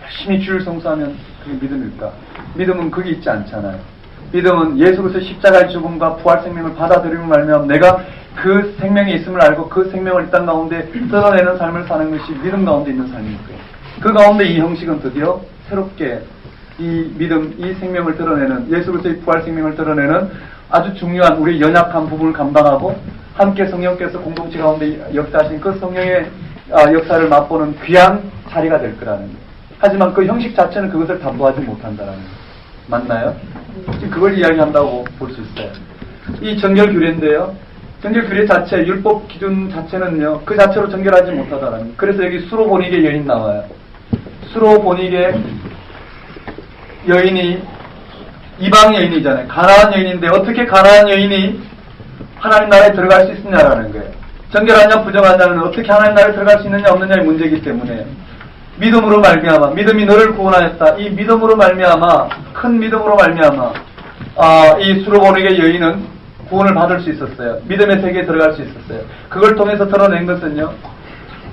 열심히 주일 성수하면 그게 믿음일까? 믿음은 그게 있지 않잖아요. 믿음은 예수 그리스도의 십자가의 죽음과 부활 생명을 받아들이면 말면 내가 그 생명이 있음을 알고 그 생명을 이 땅 가운데 드러내는 삶을 사는 것이 믿음 가운데 있는 삶일 거예요. 그 가운데 이 형식은 드디어 새롭게 이 믿음, 이 생명을 드러내는, 예수 그리스도의 부활 생명을 드러내는 아주 중요한 우리 연약한 부분을 감당하고 함께 성령께서 공동체 가운데 역사하신 그 성령의 역사를 맛보는 귀한 자리가 될 거라는 거예요. 하지만 그 형식 자체는 그것을 담보하지 못한다는 거예요. 맞나요? 지금 그걸 이야기한다고 볼 수 있어요. 이 정결 규례인데요. 정결 규례 자체, 율법 기준 자체는요, 그 자체로 정결하지 못하다라는 거예요. 그래서 여기 수로보니게 여인 나와요. 수로보니게 여인이 이방 여인이잖아요. 가나안 여인인데 어떻게 가나안 여인이 하나님 나라에 들어갈 수 있느냐라는 거예요. 정결하냐 부정하냐는 어떻게 하나님 나라에 들어갈 수 있느냐 없느냐의 문제이기 때문에 믿음으로 말미암아, 믿음이 너를 구원하였다. 이 믿음으로 말미암아, 큰 믿음으로 말미암아 이 수로보니게 여인은 구원을 받을 수 있었어요. 믿음의 세계에 들어갈 수 있었어요. 그걸 통해서 드러낸 것은요,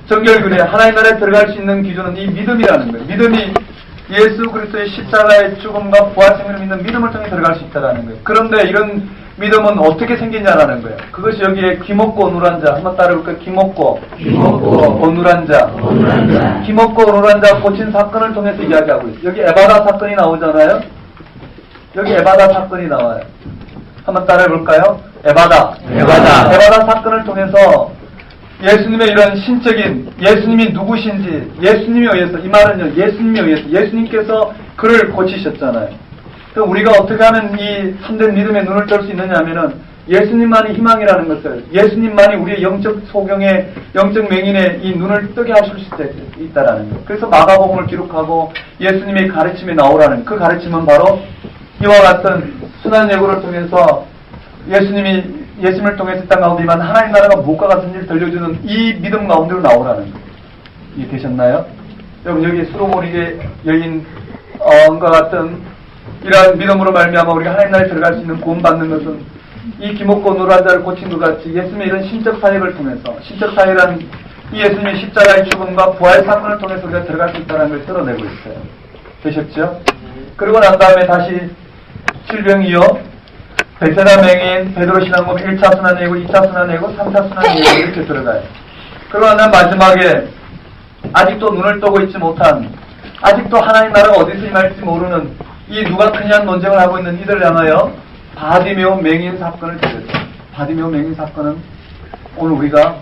정결규례, 하나님 나라에 들어갈 수 있는 기준은 이 믿음이라는 거예요. 믿음이 예수 그리스도의 십자가의 죽음과 부활 생명을 믿는 믿음을 통해 들어갈 수 있다는 거예요. 그런데 이런 믿음은 어떻게 생기냐라는 거예요. 그것이 여기에 기먹고 어눌한 자, 한번 따라해볼까요? 기먹고 어눌한 자. 기먹고 어눌한 자 고친 사건을 통해서 이야기하고 있어요. 여기 에바다 사건이 나오잖아요. 여기 에바다 사건이 나와요. 한번 따라해볼까요? 에바다 사건을 통해서 예수님의 이런 신적인, 예수님이 누구신지, 예수님에 의해서, 이 말은요, 예수님에 의해서, 예수님께서 그를 고치셨잖아요. 그럼 우리가 어떻게 하면 이 참된 믿음의 눈을 뜰 수 있느냐 하면은, 예수님만이 희망이라는 것을, 예수님만이 우리의 영적 소경의, 영적 맹인의 이 눈을 뜨게 하실 수 있다라는 거예요. 그래서 마가복음을 기록하고 예수님의 가르침에 나오라는, 그 가르침은 바로 이와 같은 순환 예고를 통해서 예수님을 통해서 땅 가운데 임한 하나님 나라가 무엇과 같은지를 들려주는 이 믿음 가운데로 나오라는 거예요. 이해되셨나요? 여러분 여기 수로보니게 여인과 같은 이러한 믿음으로 말미암아 우리가 하나님 나라에 들어갈 수 있는 구원받는 것은 이 기먹고 노란 자를 고친 것 같이 예수님의 이런 신적 사역을 통해서, 신적 사역이란 이 예수님의 십자가의 죽음과 부활 사건을 통해서 우리가 들어갈 수 있다는 걸 드러내고 있어요. 되셨죠? 그리고 난 다음에 다시 질병이요, 베세다 맹인, 베드로 신앙금 1차 순환 예고, 2차 순환 예고, 3차 순환 예고 이렇게 들어가요. 그러나 마지막에 아직도 눈을 뜨고 있지 못한, 아직도 하나님 나라가 어디서 임할지 모르는 이 누가 크냐는 논쟁을 하고 있는 이들을 향하여 바디메오 맹인 사건을 들었어요. 바디메오 맹인 사건은 오늘 우리가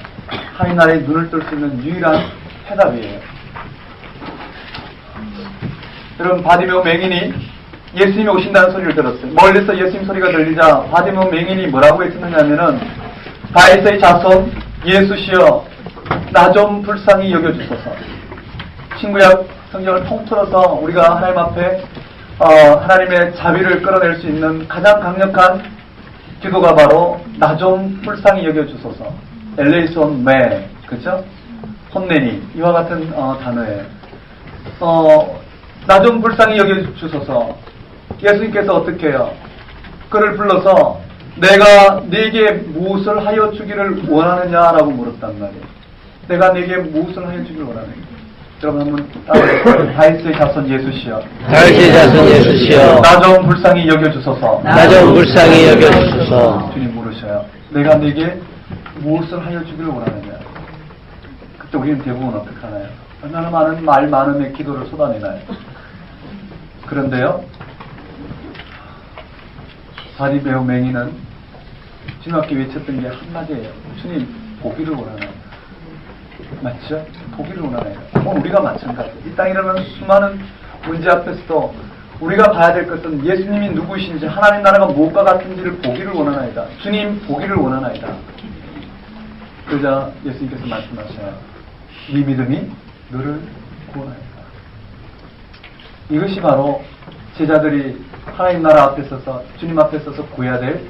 하나님 나라에 눈을 뜰 수 있는 유일한 해답이에요. 여러분, 바디메오 맹인이 예수님이 오신다는 소리를 들었어요. 멀리서 예수님 소리가 들리자 바디메오 맹인이 뭐라고 했었느냐면은, 다윗의 자손 예수시여 나 좀 불쌍히 여겨주소서. 신구약 성경을 통틀어서 우리가 하나님 앞에 하나님의 자비를 끌어낼 수 있는 가장 강력한 기도가 바로 나 좀 불쌍히 여겨주소서. 엘레이손 매, 그쵸? 혼내니 이와 같은 단어예요. 나 좀 불쌍히 여겨주소서. 예수님께서 어떻게 해요? 그를 불러서 내가 네게 무엇을 하여 주기를 원하느냐라고 물었단 말이에요. 내가 네게 무엇을 하여 주기를 원하느냐. 여러분 한번 따라해보세요. 다윗의 자손 예수시여. 다윗의 자손 예수시여. 나 좀 불쌍히 여겨주소서. 나 좀 불쌍히 여겨주소서. 주님 물으셔요. 내가 네게 무엇을 하여 주기를 원하느냐. 그때 우리는 대부분 어떻게 하나요? 얼마나 많은 말 많음의 기도를 쏟아내나요? 그런데요, 바디메오 맹인은 주님 앞에 외쳤던 게 한마디예요. 주님, 보기를 원하나요? 맞죠? 보기를 원하나요? 오늘 우리가 마찬가지예요. 이 땅에 일어나는 수많은 문제 앞에서도 우리가 봐야 될 것은 예수님이 누구이신지, 하나님 나라가 무엇과 같은지를 보기를 원하나이다. 주님, 보기를 원하나이다. 그러자 예수님께서 말씀하셔요. 네 믿음이 너를 구원하였다. 이것이 바로 제자들이 하나님 나라 앞에 서서, 주님 앞에 서서 구해야 될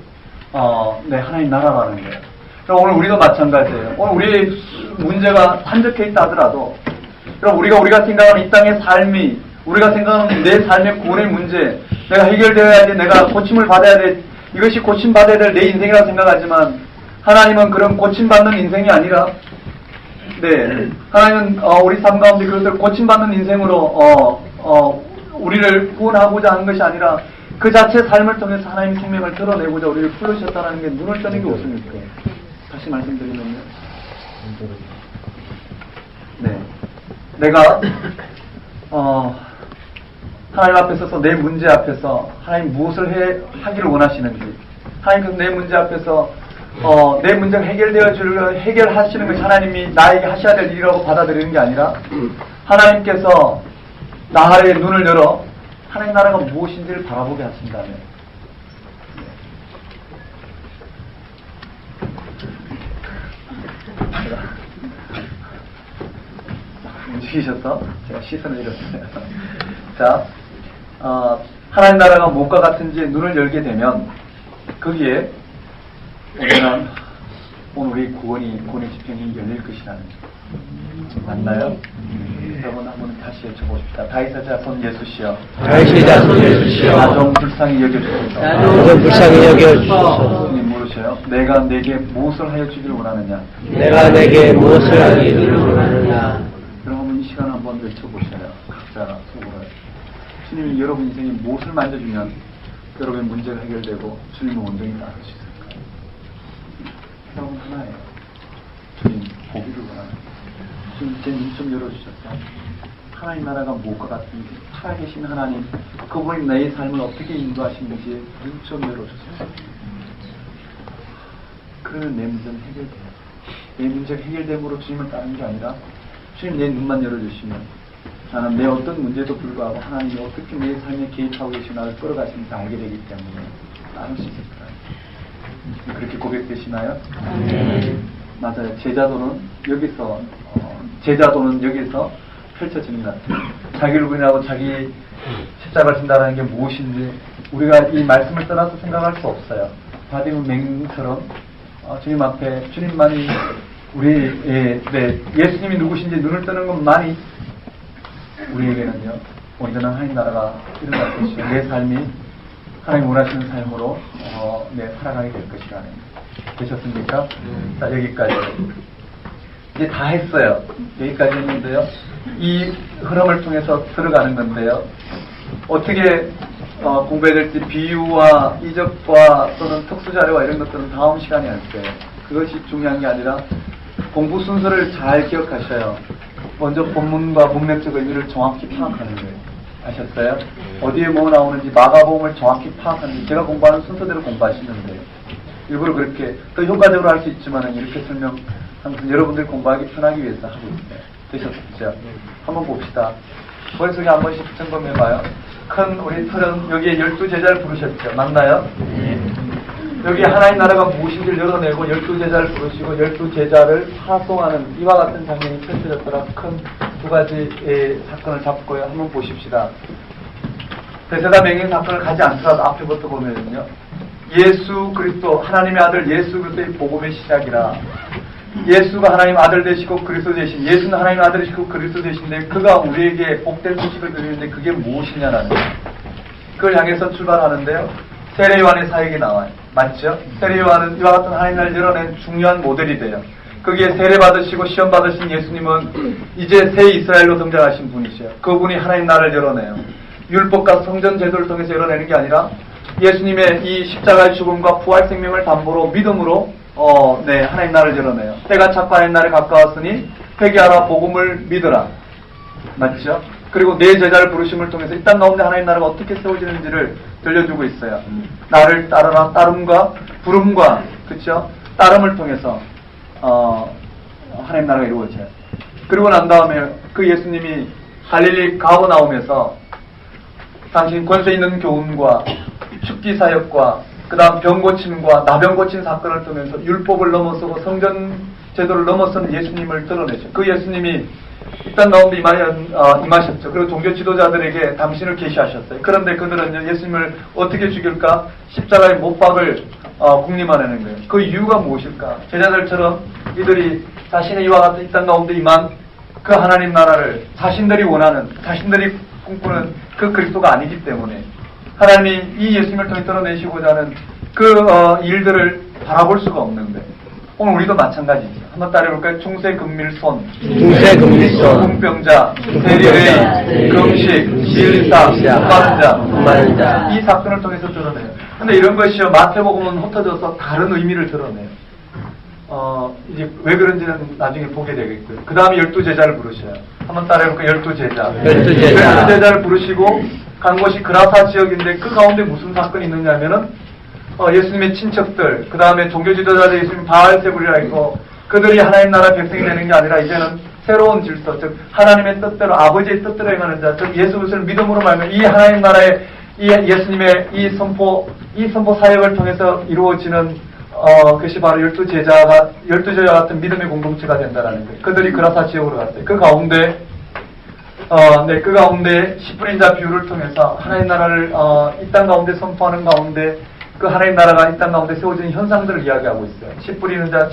하나님 나라라는 거예요. 그럼 오늘 우리도 마찬가지예요. 오늘 우리의 문제가 산적해 있다 하더라도, 그럼 우리가 생각하는 이 땅의 삶이, 우리가 생각하는 내 삶의 구원의 문제, 내가 해결되어야지, 내가 고침을 받아야 돼, 이것이 고침받아야 될 내 인생이라고 생각하지만, 하나님은 그런 고침받는 인생이 아니라, 하나님은 우리 삶 가운데 그것을 고침받는 인생으로 우리를 구원하고자 하는 것이 아니라, 그 자체 삶을 통해서 하나님의 생명을 드러내고자 우리를 부르셨다는 게 눈을 뜨는 게 무엇입니까? 다시 말씀드리면요. 내가 하나님 앞에 서서 내 문제 앞에서 하나님 무엇을 하기를 원하시는지, 하나님께서 내 문제 앞에서 내 문제가 해결하시는 것이 하나님이 나에게 하셔야 될 일이라고 받아들이는 게 아니라, 하나님께서 나의 눈을 열어 하나님 나라가 무엇인지를 바라보게 하신다면, 움직이셔서 제가 시선을 잃었어요. 자, 하나님 나라가 무엇과 같은지 눈을 열게 되면 거기에 오늘 우리 구원의 지평이 열릴 것이라는 거. 맞나요? 여러분 한번 다시 여쭤보십시다. 다윗의 자손 예수시여. 다윗의 자손 예수시여. 나 좀 불쌍히 여겨주소서. 나 좀 불쌍히 여겨주소서. 주님 물으셔요. 내가 내게 무엇을 하여 주기를 원하느냐. 내가 내게 무엇을 하기를 원하느냐. 여러분 이 시간 한번 외쳐보셔요. 각자 속으로. 주님이 여러분 인생에 무엇을 만져주면 여러분의 문제가 해결되고 주님의 온전히 나을 수 있을까요? 여러분 하나예요. 주님 보기를 원하는. 주님 제 눈 좀 열어주셨어요. 하나님 나라가 무엇과 같은지, 살아계신 하나님, 그분이 내 삶을 어떻게 인도하시는지 눈 좀 열어주세요. 그러면 내 문제는 해결돼요. 내 문제가 해결됨으로 주님을 따르는 게 아니라, 주님 내 눈만 열어주시면 나는 내 어떤 문제도 불구하고 하나님이 어떻게 내 삶에 개입하고 계시고 나를 끌어가시는지 알게 되기 때문에 나눌 수 있을 거예요. 그렇게 고백되시나요? 맞아요. 제자도는 여기서 펼쳐지는 것 같아요. 자기를 부인하고 자기 십자가를 진다는 게 무엇인지 우리가 이 말씀을 떠나서 생각할 수 없어요. 바디메오 맹인처럼 주님 앞에 주님만이 예수님이 누구신지 눈을 뜨는 것만이 우리에게는요, 온전한 하나님 나라가 일어날 것이고 내 삶이 하나님 원하시는 삶으로 살아가게 될 것이라는. 되셨습니까? 자, 여기까지. 이제 다 했어요. 여기까지 했는데요. 이 흐름을 통해서 들어가는 건데요. 어떻게 공부해야 될지 비유와 이적과 또는 특수자료와 이런 것들은 다음 시간에 할 거예요. 그것이 중요한 게 아니라 공부 순서를 잘 기억하셔요. 먼저 본문과 문맥적 의미를 정확히 파악하는 거예요. 아셨어요? 어디에 뭐 나오는지 마가복음을 정확히 파악하는 게 제가 공부하는 순서대로 공부하시면 돼요. 일부러 그렇게 더 효과적으로 할 수 있지만 이렇게 설명하면서 여러분들이 공부하기 편하기 위해서 하고 있어요. 되셨죠? 한번 봅시다. 머릿속에 한 번씩 점검해봐요. 큰 우리 틀은 여기에 12제자를 부르셨죠. 맞나요? 여기 하나님 나라가 무엇인지를 열어내고 12제자를 부르시고 12제자를 파송하는 이와 같은 장면이 펼쳐졌더라. 큰 두 가지의 사건을 잡고요. 한번 보십시다. 베세다 맹인 사건을 가지 않더라도 앞에부터 보면요. 예수 그리스도 하나님의 아들 예수 그리스도의 복음의 시작이라. 예수가 하나님 아들 되시고 그리스도 되신, 예수는 하나님 아들이시고 그리스도 되신데 그가 우리에게 복된 소식을 드리는데 그게 무엇이냐라는 거예요. 그걸 향해서 출발하는데요. 세례요한의 사역이 나와요. 맞죠? 세례요한은 이와 같은 하나님 나라를 열어낸 중요한 모델이 돼요. 거기에 세례 받으시고 시험 받으신 예수님은 이제 새 이스라엘로 등장하신 분이셔요. 그분이 하나님 나라를 열어내요. 율법과 성전 제도를 통해서 열어내는 게 아니라 예수님의 이 십자가의 죽음과 부활 생명을 담보로 믿음으로 하나님 나라를 열어내요. 때가 찼고 하나님 나라에 가까웠으니 회개하라 복음을 믿으라. 맞죠? 그리고 네 제자를 부르심을 통해서 이 땅 가운데 하나님 나라가 어떻게 세워지는지를 들려주고 있어요. 나를 따르라. 따름과 부름과 그렇죠? 따름을 통해서 하나님 나라가 이루어져요. 그리고 난 다음에 그 예수님이 갈릴리 가버나움에서 당신 권세 있는 교훈과 축기 사역과 그 다음 병 고침과 나병 고친 사건을 통해서 율법을 넘어서고 성전 제도를 넘어서는 예수님을 드러내죠. 그 예수님이 이 땅 가운데 임하셨죠. 그리고 종교 지도자들에게 당신을 계시하셨어요. 그런데 그들은 예수님을 어떻게 죽일까? 십자가의 못박을 국림하려는 거예요. 그 이유가 무엇일까? 제자들처럼 이들이 자신의 이와 같은 이 땅 가운데 임한 그 하나님 나라를 자신들이 원하는, 자신들이 꿈꾸는 그 그리스도가 아니기 때문에 하나님이 이 예수님을 통해 드러내시고자 하는 그 일들을 바라볼 수가 없는데 오늘 우리도 마찬가지죠. 한번 따라해볼까요? 중세금밀손, 궁병자, 세리레이, 금식, 진리사, 목마른 자, 이 사건을 통해서 드러내요. 근데 이런 것이요, 마태복음은 흩어져서 다른 의미를 드러내요. 이제 왜 그런지는 나중에 보게 되겠고요. 그 다음에 12제자를 부르셔요. 한번 따라해볼까요? 12제자. 12제자를 부르시고 간 곳이 그라사 지역인데 그 가운데 무슨 사건이 있느냐 하면은 예수님의 친척들, 그 다음에 종교 지도자들 예수님 바알세불이라 있고 그들이 하나님 나라 백성이 되는 게 아니라 이제는 새로운 질서, 즉 하나님의 뜻대로 아버지의 뜻대로 행하는 자, 즉 예수 그리스도를 믿음으로 말하면 이 하나님 나라의 이 예수님의 이 선포 사역을 통해서 이루어지는 그것이 바로 12제자 같은 믿음의 공동체가 된다라는 거예요. 그들이 그라사 지역으로 갔어요. 그 가운데 그 가운데 씨 뿌린 자 비유를 통해서 하나님 나라를 이 땅 가운데 선포하는 가운데 그 하나님 나라가 이 땅 가운데 세워지는 현상들을 이야기하고 있어요. 씨 뿌리는 자,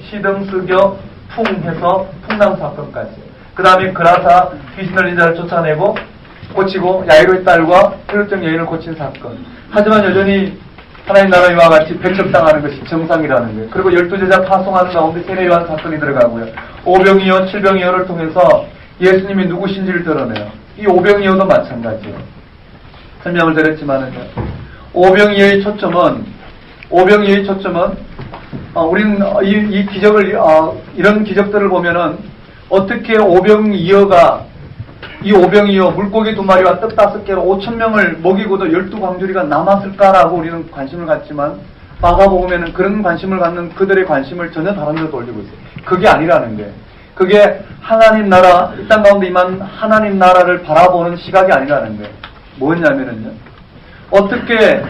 시등, 스겨, 풍 해서 풍랑 사건까지. 그 다음에 그라사 귀신 들린 자를 쫓아내고 고치고 야이로의 딸과 혈루증 여인을 고친 사건. 하지만 여전히 하나님 나라와 같이 배척당하는 것이 정상이라는 거예요. 그리고 12제자 파송하는 가운데 세례요한 사건이 들어가고요. 오병이어, 칠병이어를 통해서 예수님이 누구신지를 드러내요. 이 오병이어도 마찬가지예요. 설명을 드렸지만은 오병이어의 초점은 우리는 이 기적을 이런 기적들을 보면은 어떻게 이 오병이어 물고기 2마리와 떡 5개로 5,000명을 먹이고도 12광주리가 남았을까라고 우리는 관심을 갖지만 마가복음에는 그런 관심을 갖는 그들의 관심을 전혀 다른 데로 돌리고 있어요. 그게 아니라는 거예요. 그게 하나님 나라, 이 땅 가운데 임한 하나님 나라를 바라보는 시각이 아니라는 거예요. 뭐냐면은요. 어떻게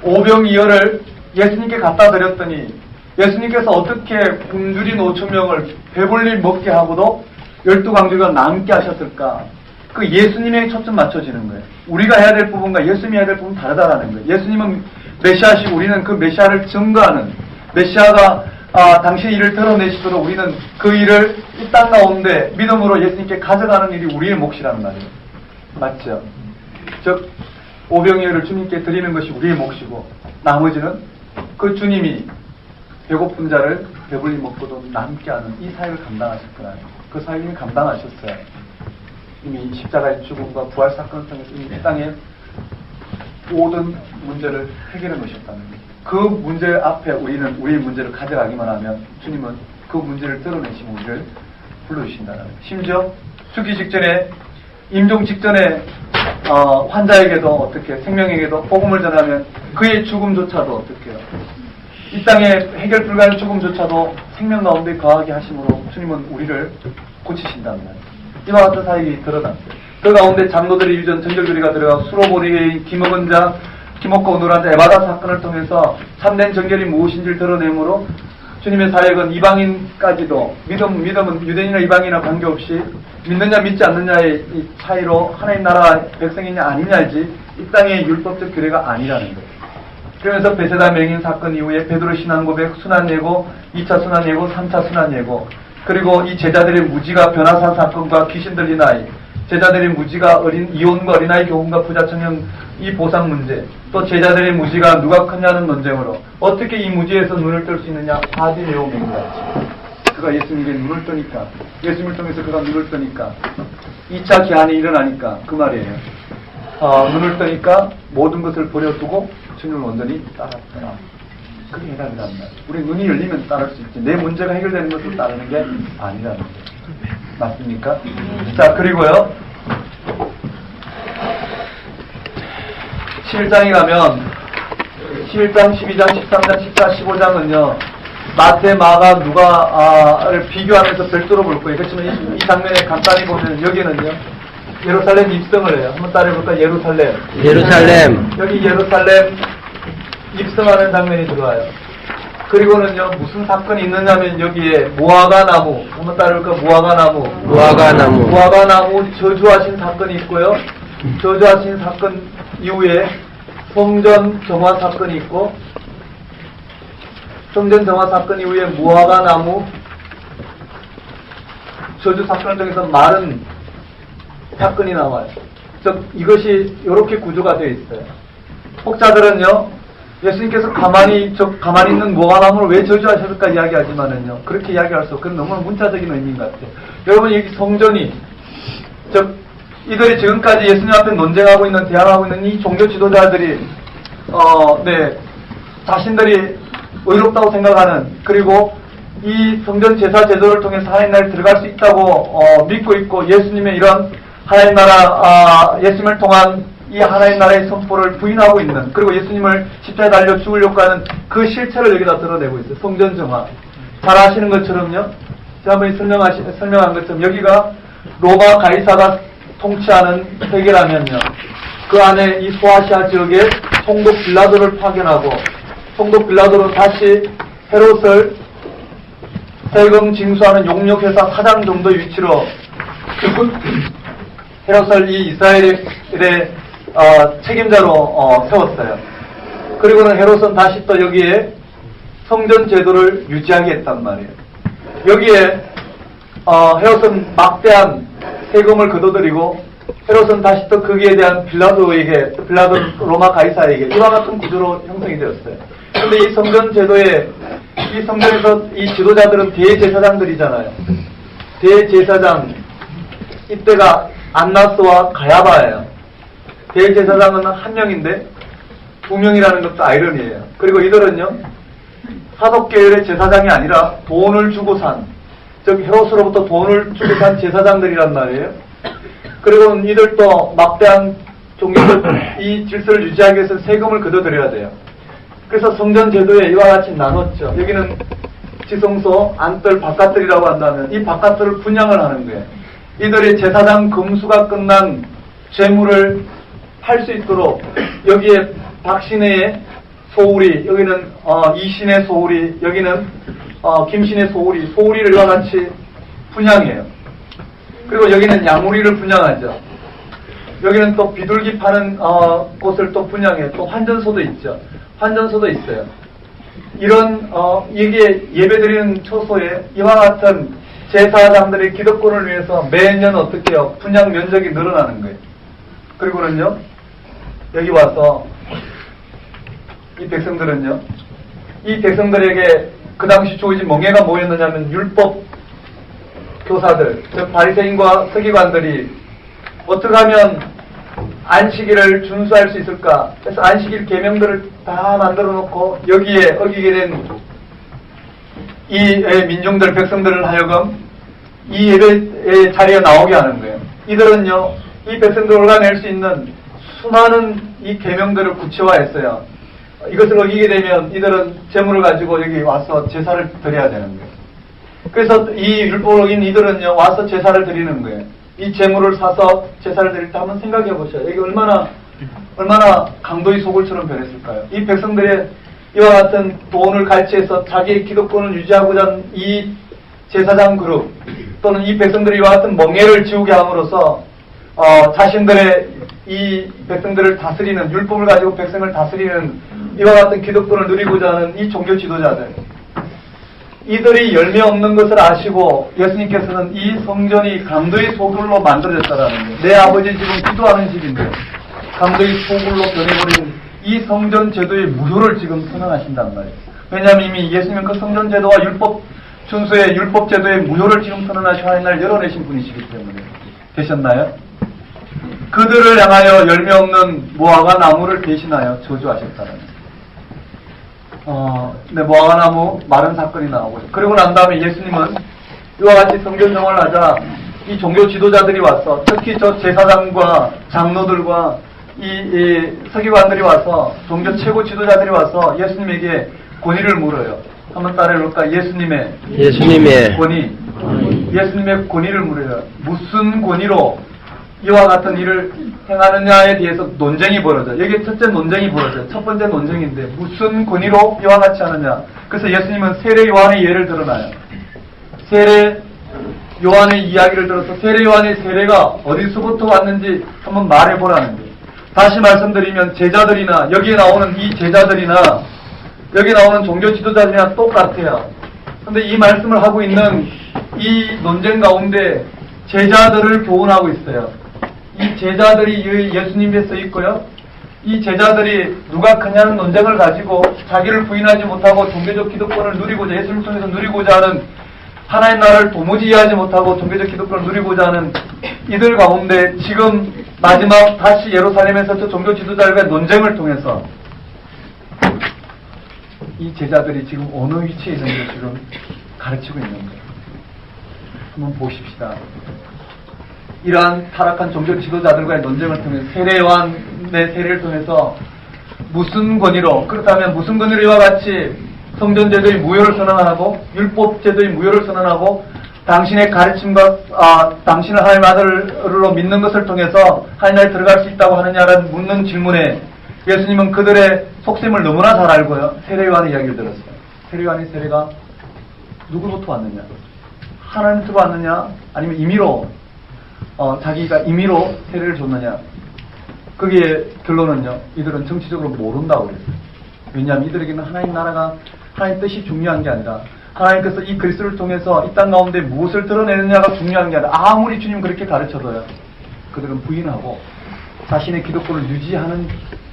오병이어를 예수님께 갖다 드렸더니 예수님께서 어떻게 굶주린 5,000명을 배불리 먹게 하고도 12광주리가 남게 하셨을까? 그 예수님의 초점 맞춰지는 거예요. 우리가 해야 될 부분과 예수님이 해야 될 부분은 다르다라는 거예요. 예수님은 메시아시고 우리는 그 메시아를 증거하는 메시아가 당신의 일을 드러내시도록 우리는 그 일을 이 땅 가운데 믿음으로 예수님께 가져가는 일이 우리의 몫이라는 말이에요. 맞죠? 즉 오병이어를 주님께 드리는 것이 우리의 몫이고 나머지는 그 주님이 배고픈 자를 배불리 먹고도 남게 하는 이 사역을 감당하실 거라는 그 사역을 감당하셨어요. 이미 십자가의 죽음과 부활 사건을 통해서 이 땅에 모든 문제를 해결해 놓으셨다는 거예요. 그 문제 앞에 우리는 우리의 문제를 가져가기만 하면 주님은 그 문제를 드러내시고 우리를 불러주신다는 거예요. 심지어 죽기 직전에 임종 직전에 환자에게도 어떻게 생명에게도 복음을 전하면 그의 죽음조차도 어떻게 해요. 이 땅에 해결 불가한 죽음조차도 생명 가운데 거하게 하심으로 주님은 우리를 고치신다는 거예요. 이와 같은 사역이 드러났어요. 그 가운데 장로들의 유전 전결교리가 들어가 수로보리의 김옥은 자, 김옥고 노란 자 에바다 사건을 통해서 참된 정결이 무엇인지를 드러내므로 주님의 사역은 이방인까지도 믿음은 유대인이나 이방인이나 관계없이 믿느냐 믿지 않느냐의 이 차이로 하나님 나라 백성이냐 아니냐지 이 땅의 율법적 규례가 아니라는 거예요. 그러면서 베세다 맹인 사건 이후에 베드로 신앙 고백 순환 예고, 2차 순환 예고, 3차 순환 예고, 그리고 이 제자들의 무지가 변화사 사건과 귀신 들린 아이, 제자들의 무지가 이혼과 어린아이 교훈과 부자청년 이 보상 문제, 또 제자들의 무지가 누가 크냐는 논쟁으로 어떻게 이 무지에서 눈을 뜰 수 있느냐 하디 내용맹같이 그가 예수님에게 눈을 뜨니까 예수님을 통해서 그가 눈을 뜨니까 2차 기한이 일어나니까 그 말이에요. 눈을 뜨니까 모든 것을 버려두고 주님을 온전히 따랐더라. 그게 해답이란 말이에요. 우리 눈이 열리면 따를 수 있지. 내 문제가 해결되는 것을 따르는 게 아니라는 거예요. 맞습니까? 자, 그리고요. 11장에 가면 11장, 12장, 13장, 14, 15장은요. 마태, 마가, 누가를 비교하면서 별도로 볼 거예요. 그렇지만 이 장면에 간단히 보면 여기는요. 예루살렘 입성을 해요. 한번 따라해볼까? 예루살렘. 여기 예루살렘 입성하는 장면이 들어와요. 그리고는요, 무슨 사건이 있느냐면 여기에 무화과나무, 한번 따라해볼까? 무화과나무 저주하신 사건이 있고요. 저주하신 사건 이후에 성전 정화 사건이 있고, 성전 정화 사건 이후에 무화과나무 저주 사건을 통해서 마른 사건이 나와요. 즉 이것이 이렇게 구조가 되어 있어요. 혹자들은요, 예수님께서 가만히 있는 무화과나무를 왜 저주하셨을까 이야기하지만은요, 그렇게 이야기할 수 없고, 너무 문자적인 의미인 것 같아요. 여러분, 여기 성전이, 즉, 이들이 지금까지 예수님 앞에 논쟁하고 있는, 대항하고 있는 이 종교 지도자들이, 자신들이 의롭다고 생각하는, 그리고 이 성전 제사 제도를 통해서 하나님 나라에 들어갈 수 있다고 믿고 있고, 예수님의 이런 하나님 나라, 예수님을 통한 이 하나님 나라의 선포를 부인하고 있는, 그리고 예수님을 십자가에 달려 죽으려고 하는 그 실체를 여기다 드러내고 있어요. 성전 정화. 잘 아시는 것처럼요. 지난번에 설명한 것처럼 여기가 로마 가이사가 통치하는 세계라면요. 그 안에 이 소아시아 지역에 총독 빌라도를 파견하고, 총독 빌라도는 다시 헤롯을 세금 징수하는 용역회사 사장 정도의 위치로 헤롯을 이 이스라엘의 책임자로 세웠어요. 그리고는 헤롯은 다시 또 여기에 성전 제도를 유지하게 했단 말이에요. 여기에 헤롯은 막대한 세금을 거둬들이고, 헤롯은 다시 또 거기에 대한 빌라도 로마 가이사에게 이와 같은 구조로 형성이 되었어요. 그런데 이 성전 제도에, 이 성전에서 이 지도자들은 대제사장들이잖아요. 대제사장, 이때가 안나스와 가야바예요. 대제사장은 한 명인데 두 명이라는 것도 아이러니예요. 그리고 이들은요, 사독계열의 제사장이 아니라 돈을 주고 산, 즉 헤롯으로부터 돈을 주고 산 제사장들이란 말이에요. 그리고 이들도 막대한 종교들, 이 질서를 유지하기 위해서 세금을 거둬들여야 돼요. 그래서 성전 제도에 이와 같이 나눴죠. 여기는 지성소, 안뜰, 바깥뜰이라고 한다면 이 바깥뜰을 분양을 하는 거예요. 이들이 제사장 금수가 끝난 재물을 팔 수 있도록 여기에 박신혜의 소우리, 여기는 이신의 소우리, 여기는 김신의 소우리를 이와 같이 분양해요. 그리고 여기는 양우리를 분양하죠. 여기는 또 비둘기 파는 곳을 또 분양해요. 또 환전소도 있죠. 환전소도 있어요. 이런 여기에 예배드리는 초소에 이와 같은 제사장들의 기득권을 위해서 매년 어떻게 해요? 분양 면적이 늘어나는 거예요. 그리고는요, 여기 와서 이 백성들은요, 이 백성들에게 그 당시 주어진 멍해가 뭐였느냐면 율법 교사들, 즉 바리새인과 서기관들이 어떻게 하면 안식일을 준수할 수 있을까? 그래서 안식일 계명들을 다 만들어 놓고 여기에 어기게 된 이 민중들, 백성들을 하여금 이 예배 자리에 나오게 하는 거예요. 이들은요, 이 백성들을 올라낼 수 있는 수많은 이 계명들을 구체화했어요. 이것을 어기게 되면 이들은 재물을 가지고 여기 와서 제사를 드려야 되는 거예요. 그래서 이 율법을 어긴 이들은요, 와서 제사를 드리는 거예요. 이 재물을 사서 제사를 드릴 때 한번 생각해 보셔요. 이게 얼마나 강도의 소굴처럼 변했을까요? 이 백성들의 이와 같은 돈을 갈취해서 자기의 기득권을 유지하고자 하는 이 제사장 그룹 또는 이 백성들이 이와 같은 멍해를 지우게 함으로써 자신들의 이 백성들을 다스리는, 율법을 가지고 백성을 다스리는 이와 같은 기득권을 누리고자 하는 이 종교 지도자들, 이들이 열매 없는 것을 아시고 예수님께서는 이 성전이 강도의 소굴로 만들어졌다라는 거예요. 내 아버지 집은 기도하는 집인데 강도의 소굴로 변해버린 이 성전 제도의 무효를 지금 선언하신단 말이에요. 왜냐하면 이미 예수님은 그 성전 제도와 율법 준수의 율법 제도의 무효를 지금 선언하시고 하나님을 열어내신 분이시기 때문에. 되셨나요? 그들을 향하여 열매 없는 무화과 나무를 대신하여 저주하셨다는 네, 무화과 나무 마른 사건이 나오고, 그리고 난 다음에 예수님은 이와 같이 성전 정원을 하자 이 종교 지도자들이 와서, 특히 저 제사장과 장로들과 이 서기관들이 와서, 종교 최고 지도자들이 와서 예수님에게 권위를 물어요. 한번 따라해볼까? 예수님의 권위. 예수님의 권위를 물어요. 무슨 권위로 이와 같은 일을 행하느냐에 대해서 논쟁이 벌어져요. 여기 첫째 논쟁이 벌어져요. 첫 번째 논쟁인데 무슨 권위로 이와 같이 하느냐. 그래서 예수님은 세례 요한의 예를 들어놔요. 세례 요한의 이야기를 들어서 세례 요한의 세례가 어디서부터 왔는지 한번 말해보라는 거예요. 다시 말씀드리면 제자들이나 여기에 나오는 이 제자들이나 여기 나오는 종교 지도자들이나 똑같아요. 그런데 이 말씀을 하고 있는 이 논쟁 가운데 제자들을 교훈하고 있어요. 이 제자들이 예수님에 써 있고요. 이 제자들이 누가 크냐는 논쟁을 가지고 자기를 부인하지 못하고 종교적 기득권을 누리고자, 예수님을 통해서 누리고자 하는, 하나의 나라를 도무지 이해하지 못하고 종교적 기득권을 누리고자 하는 이들 가운데 지금 마지막 다시 예루살렘에서 저 종교 지도자들과의 논쟁을 통해서 이 제자들이 지금 어느 위치에 있는지 지금 가르치고 있는 거예요. 한번 보십시다. 이러한 타락한 종교 지도자들과의 논쟁을 통해 세례 요한의 세례를 통해서 무슨 권위로, 그렇다면 무슨 권위로 이와 같이 성전 제도의 무효를 선언하고 율법 제도의 무효를 선언하고 당신의 가르침과 당신을 하나님 아들로 믿는 것을 통해서 하나님에 들어갈 수 있다고 하느냐라는 묻는 질문에 예수님은 그들의 속셈을 너무나 잘 알고요. 세례 요한의 이야기를 들었어요. 세례 요한의 세례가 누구로부터 왔느냐? 하나님부터 왔느냐? 아니면 임의로 자기가 임의로 세례를 줬느냐? 거기에 결론은요, 이들은 정치적으로 모른다고 그랬어요. 왜냐하면 이들에게는 하나님 나라가, 하나님 뜻이 중요한 게 아니라 하나님께서 이 그리스도를 통해서 이 땅 가운데 무엇을 드러내느냐가 중요한 게 아니라, 아무리 주님 그렇게 가르쳐도요, 그들은 부인하고 자신의 기독교를 유지하는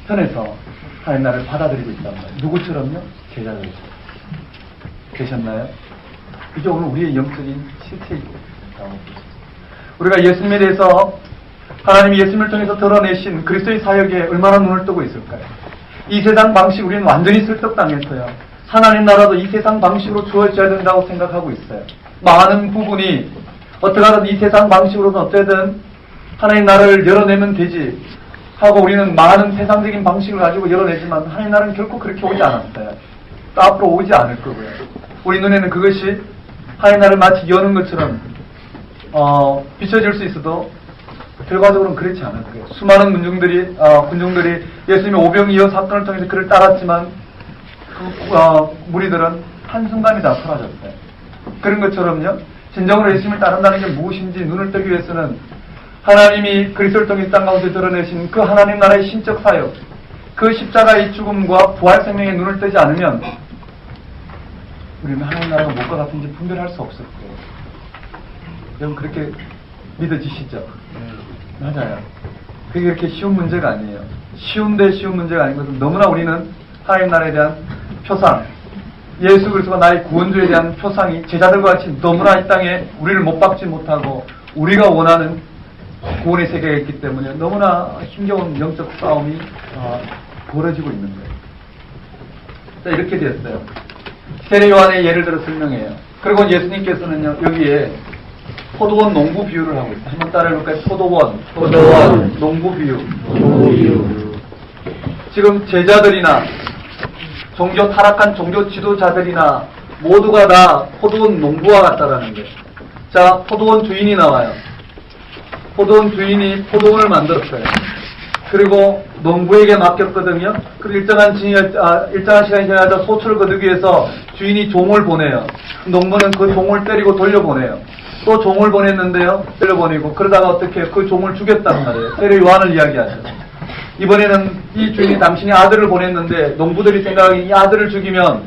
편에서 하나님 나라를 받아들이고 있단 말이에요. 누구처럼요? 제자들처럼. 되셨나요? 이게 오늘 우리의 영적인 실체이고, 우리가 예수님에 대해서 하나님이 예수님을 통해서 드러내신 그리스도의 사역에 얼마나 눈을 뜨고 있을까요? 이 세상 방식 우리는 완전히 설득당했어요. 하나님 나라도 이 세상 방식으로 주어져야 된다고 생각하고 있어요. 많은 부분이 어떻게 하든 이 세상 방식으로는 어쨌든 하나님 나라를 열어내면 되지 하고 우리는 많은 세상적인 방식을 가지고 열어내지만 하나님 나라는 결코 그렇게 오지 않았어요. 또 앞으로 오지 않을 거고요. 우리 눈에는 그것이 하나님 나라를 마치 여는 것처럼 비춰질 수 있어도 결과적으로는 그렇지 않을 거예요. 수많은 군중들이 예수님의 오병이어 사건을 통해서 그를 따랐지만 무리들은 한순간에 다 사라졌어요. 그런 것처럼요, 진정으로 예수님을 따른다는 게 무엇인지 눈을 뜨기 위해서는 하나님이 그리스도를 통해 땅 가운데 드러내신 그 하나님 나라의 신적 사역, 그 십자가의 죽음과 부활 생명에 눈을 뜨지 않으면 우리는 하나님 나라가 무엇과 같은지 분별할 수 없을 거예요. 여러분 그렇게 믿어지시죠? 맞아요. 그게 그렇게 쉬운 문제가 아니에요. 쉬운데 쉬운 문제가 아닌 것은 너무나 우리는 하나님 나라에 대한 표상, 예수 그리스도가 나의 구원주에 대한 표상이 제자들과 같이 너무나 이 땅에 우리를 못 박지 못하고 우리가 원하는 구원의 세계가 있기 때문에 너무나 힘겨운 영적 싸움이 벌어지고 있는 거예요. 자, 이렇게 됐어요. 세례 요한의 예를 들어 설명해요. 그리고 예수님께서는요, 여기에 포도원 농부 비유를 하고 있어요. 한번 따라해볼까요? 포도원, 농부 비유. 지금 제자들이나 종교 타락한 종교 지도자들이나 모두가 다 포도원 농부와 같다라는 거예요. 자, 포도원 주인이 나와요. 포도원 주인이 포도원을 만들었어요. 그리고 농부에게 맡겼거든요. 그리고 일정한 시간이 지나자 소출을 거두기 위해서 주인이 종을 보내요. 농부는 그 종을 때리고 돌려보내요. 또 종을 보냈는데요. 때려보내고 그러다가 어떻게 그 종을 죽였단 말이에요. 세례 요한을 이야기하죠. 이번에는 이 주인이 당신이 아들을 보냈는데 농부들이 생각하기에 이 아들을 죽이면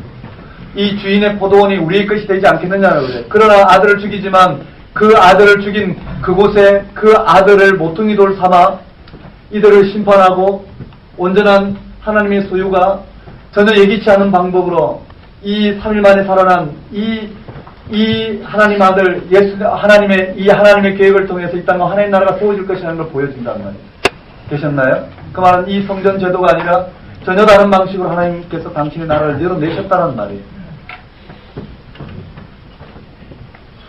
이 주인의 포도원이 우리의 것이 되지 않겠느냐고 그래요. 그러나 아들을 죽이지만 그 아들을 죽인 그곳에 그 아들을 모퉁이 돌 삼아 이들을 심판하고 온전한 하나님의 소유가 전혀 예기치 않은 방법으로 이 3일 만에 살아난 이 하나님 아들 하나님의 계획을 통해서 이 땅과 하나님 나라가 세워질 것이라는 걸 보여준다는 말이에요. 되셨나요? 그 말은 이 성전 제도가 아니라 전혀 다른 방식으로 하나님께서 당신의 나라를 열어내셨다는 말이에요.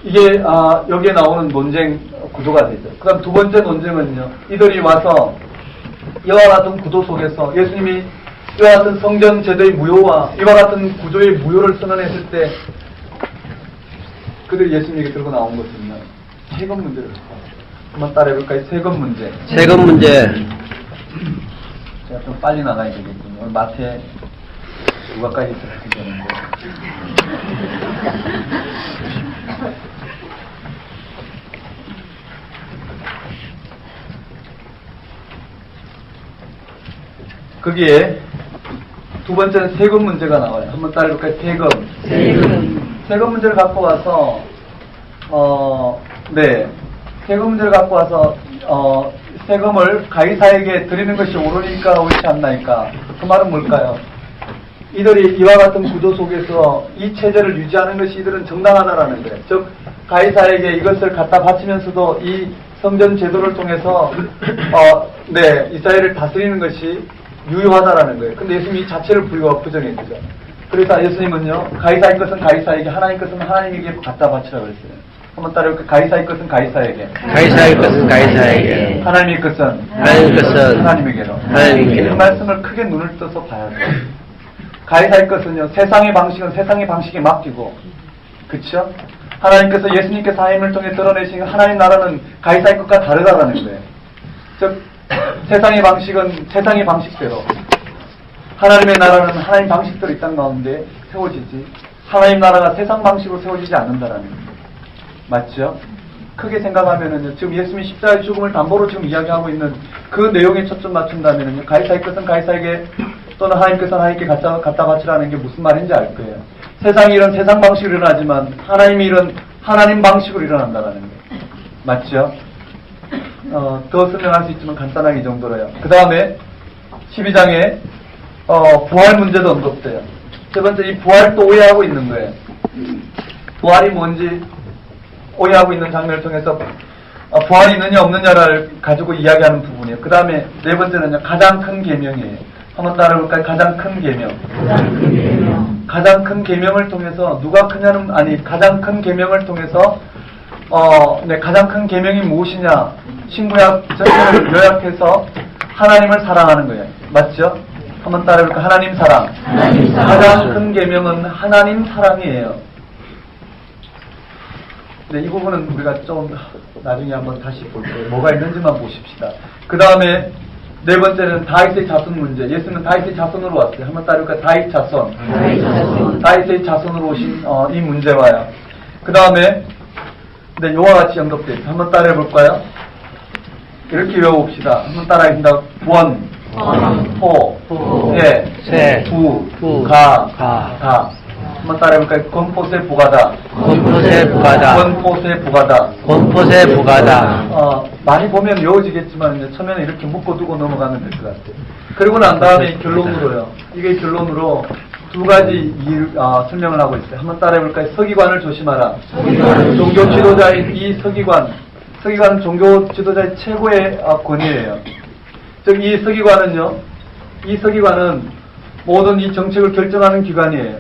이게 여기에 나오는 논쟁 구조가 되죠. 그 다음 두 번째 논쟁은요. 이들이 와서 이와 같은 구도 속에서 예수님이 이와 같은 성전 제도의 무효와 이와 같은 구조의 무효를 선언했을 때 그들이 예수님에게 들고 나온 것은요. 세금 문제를 한번 따라해볼까요? 세금 문제. 세금 문제. 제가 좀 빨리 나가야 되겠군요. 오늘 마태 누가까지 들어야 되는데. 거기에 두 번째는 세금 문제가 나와요. 한번 따라해볼까요? 세금 문제를 갖고 와서 세금 문제를 갖고 와서 세금을 가이사에게 드리는 것이 옳으니까 옳지 않나이까? 그 말은 뭘까요? 이들이 이와 같은 구조 속에서 이 체제를 유지하는 것이 이들은 정당하다라는 거예요. 즉 가이사에게 이것을 갖다 바치면서도 이 성전 제도를 통해서 이스라엘을 다스리는 것이 유효하다라는 거예요. 근데 예수님이 자체를 부정했죠. 그래서 예수님은요, 가이사의 것은 가이사에게, 하나님 것은 하나님에게 갖다 바치라고 했어요. 한번 따라해볼까요? 가이사의 것은 가이사에게, 가이사의 것은 가이사에게, 하나님의 것은 하나님에게로. 이 말씀을 크게 눈을 떠서 봐야 돼요. 가이사의 것은요, 세상의 방식은 세상의 방식에 맡기고, 그쵸? 하나님께서 예수님께서 하나님을 통해 드러내신 하나님 나라는 가이사의 것과 다르다라는 거예요. 즉 세상의 방식은 세상의 방식대로, 하나님의 나라는 하나님 방식대로 이 땅 가운데 세워지지, 하나님 나라가 세상 방식으로 세워지지 않는다라는 거예요. 맞죠? 크게 생각하면은요, 지금 예수님이 십자가의 죽음을 담보로 지금 이야기하고 있는 그 내용에 초점 맞춘다면은요, 가이사의 것은 가이사에게 또는 하나님께서 하나님께 갖다 바치라는 게 무슨 말인지 알 거예요. 세상이 이런 세상 방식으로 일어나지만 하나님이 이런 하나님 방식으로 일어난다라는 거예요. 맞죠? 더 설명할 수 있지만 간단하게 이 정도로요. 그 다음에 12장에 부활 문제도 언급돼요. 세 번째, 이 부활도 오해하고 있는 거예요. 부활이 뭔지 오해하고 있는 장면을 통해서 부활이 있느냐 없느냐를 가지고 이야기하는 부분이에요. 그 다음에 네 번째는요, 가장 큰 계명이에요. 한번 따라해볼까요? 가장 큰 계명. 가장 큰 계명을 통해서 누가 크냐는 가장 큰 계명을 통해서 가장 큰 계명이 무엇이냐? 신구약 전체를 요약해서 하나님을 사랑하는 거예요. 맞죠? 한번 따라해볼까요? 하나님 사랑. 가장 큰 계명은 하나님 사랑이에요. 네, 이 부분은 우리가 좀 나중에 한번 다시 볼 거예요. 뭐가 있는지만 보십시다. 그 다음에 네 번째는 다윗의 자손 문제. 예수는 다윗의 자손으로 왔어요. 한번 따라해볼까요? 다윗 자손. 다윗의 자손으로 오신 이 문제와요. 그 다음에 요와 같이 언급되어 있어요. 한번 따라해볼까요? 이렇게 외워봅시다. 한번 따라하겠습니다. 원, 포, 세, 부, 가, 다. 한번 따라해볼까요? 권포세 부가다. 많이 보면 외워지겠지만 처음에는 이렇게 묶어두고 넘어가면 될 것 같아요. 그리고 난 다음에 결론으로요. 이게 결론으로 두 가지 설명을 하고 있어요. 한번 따라해볼까요? 서기관을 조심하라. 종교 지도자인 이 서기관, 서기관은 종교 지도자의 최고의 권위예요. 즉, 이 서기관은 모든 이 정책을 결정하는 기관이에요.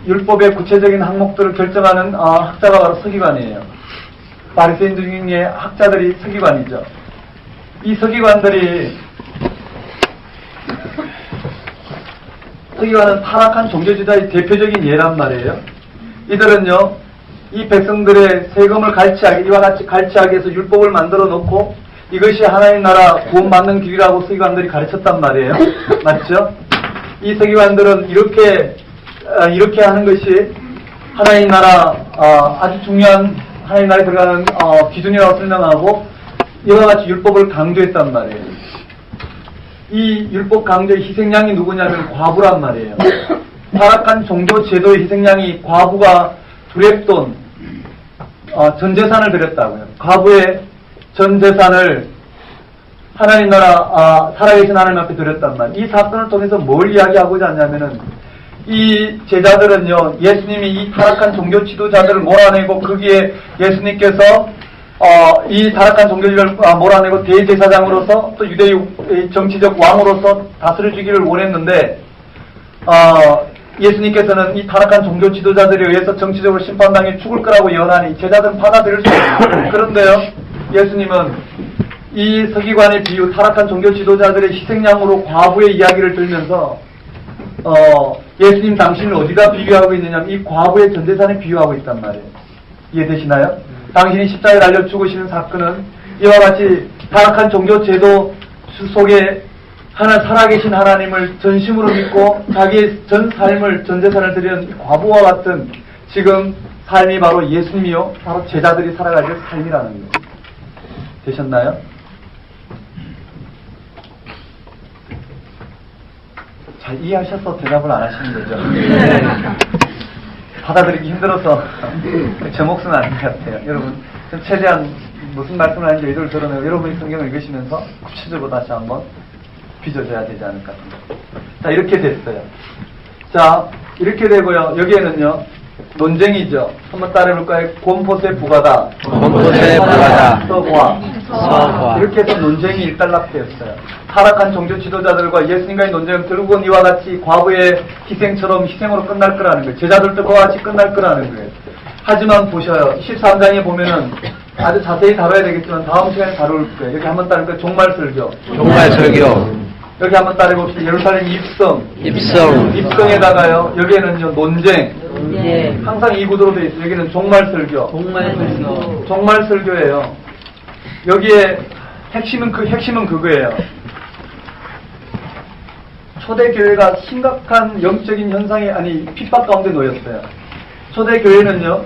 율법의 구체적인 항목들을 결정하는 학자가 바로 서기관이에요. 바리새인 중에 학자들이 서기관이죠. 이 서기관은 타락한 종교지도자의 대표적인 예란 말이에요. 이들은요, 이 백성들의 세금을 이와 같이 갈취하기 위해서 율법을 만들어 놓고 이것이 하나님 나라 구원받는 길이라고 서기관들이 가르쳤단 말이에요. 맞죠? 이 서기관들은 이렇게 하는 것이 하나님 나라, 아주 중요한 하나님 나라에 들어가는 기준이라고 설명하고 이와 같이 율법을 강조했단 말이에요. 이 율법 강조의 희생양이 누구냐면 과부란 말이에요. 타락한 종교 제도의 희생양이 과부가 두렙돈, 전 재산을 드렸다고요. 과부의 전 재산을 하나님 나라, 살아계신 하나님 앞에 드렸단 말이에요. 이 사건을 통해서 뭘 이야기하고자 하냐면은, 이 제자들은요, 예수님이 이 타락한 종교 지도자들을 몰아내고, 거기에 예수님께서, 이 타락한 종교지를 몰아내고 대제사장으로서 또 유대의 정치적 왕으로서 다스려 주기를 원했는데, 예수님께서는 이 타락한 종교 지도자들에 의해서 정치적으로 심판당해 죽을 거라고 예언하니 제자들은 받아들일 수 없습니다. 그런데요, 예수님은 이 서기관의 비유, 타락한 종교 지도자들의 희생양으로 과부의 이야기를 들면서 예수님 당신을 어디다 비유하고 있느냐면 이 과부의 전재산에 비유하고 있단 말이에요. 이해되시나요? 당신이 십자가에 달려 죽으시는 사건은 이와 같이 타락한 종교 제도 속에 살아계신 하나님을 전심으로 믿고 자기의 전 삶을, 전 재산을 드리는 과부와 같은 지금 삶이 바로 예수님이요, 바로 제자들이 살아가야 될 삶이라는 거예요. 되셨나요? 잘 이해하셔서 대답을 안 하시는 거죠? 받아들이기 힘들어서 제 몫은 아닌 것 같아요. 여러분, 최대한 무슨 말씀을 하는지 의도를 드러내고 여러분이 성경을 읽으시면서 구체적으로 다시 한번 빚어져야 되지 않을까 싶습니다. 자, 이렇게 됐어요. 자, 이렇게 되고요. 여기에는요, 논쟁이죠. 한번 따라해볼까요? 곰포세 부가다. 곰포세 부가다. 서과. 이렇게 해서 논쟁이 일단락되었어요. 타락한 종교 지도자들과 예수님과의 논쟁은 결국은 이와 같이 과부의 희생처럼 희생으로 끝날 거라는 거예요. 제자들도 그와 같이 끝날 거라는 거예요. 하지만 보셔요. 13장에 보면은 아주 자세히 다뤄야 되겠지만 다음 시간에 다룰 거예요. 여기 한번 따를까요? 종말설교. 여기 한번 따라해봅시다. 예루살렘 입성에다가요, 여기에는요, 논쟁. 항상 이 구도로 되어 있어요. 여기는 종말설교. 종말설교예요. 여기에 핵심은 그거예요. 초대교회가 심각한 영적인 현상에, 핍박 가운데 놓였어요. 초대교회는요,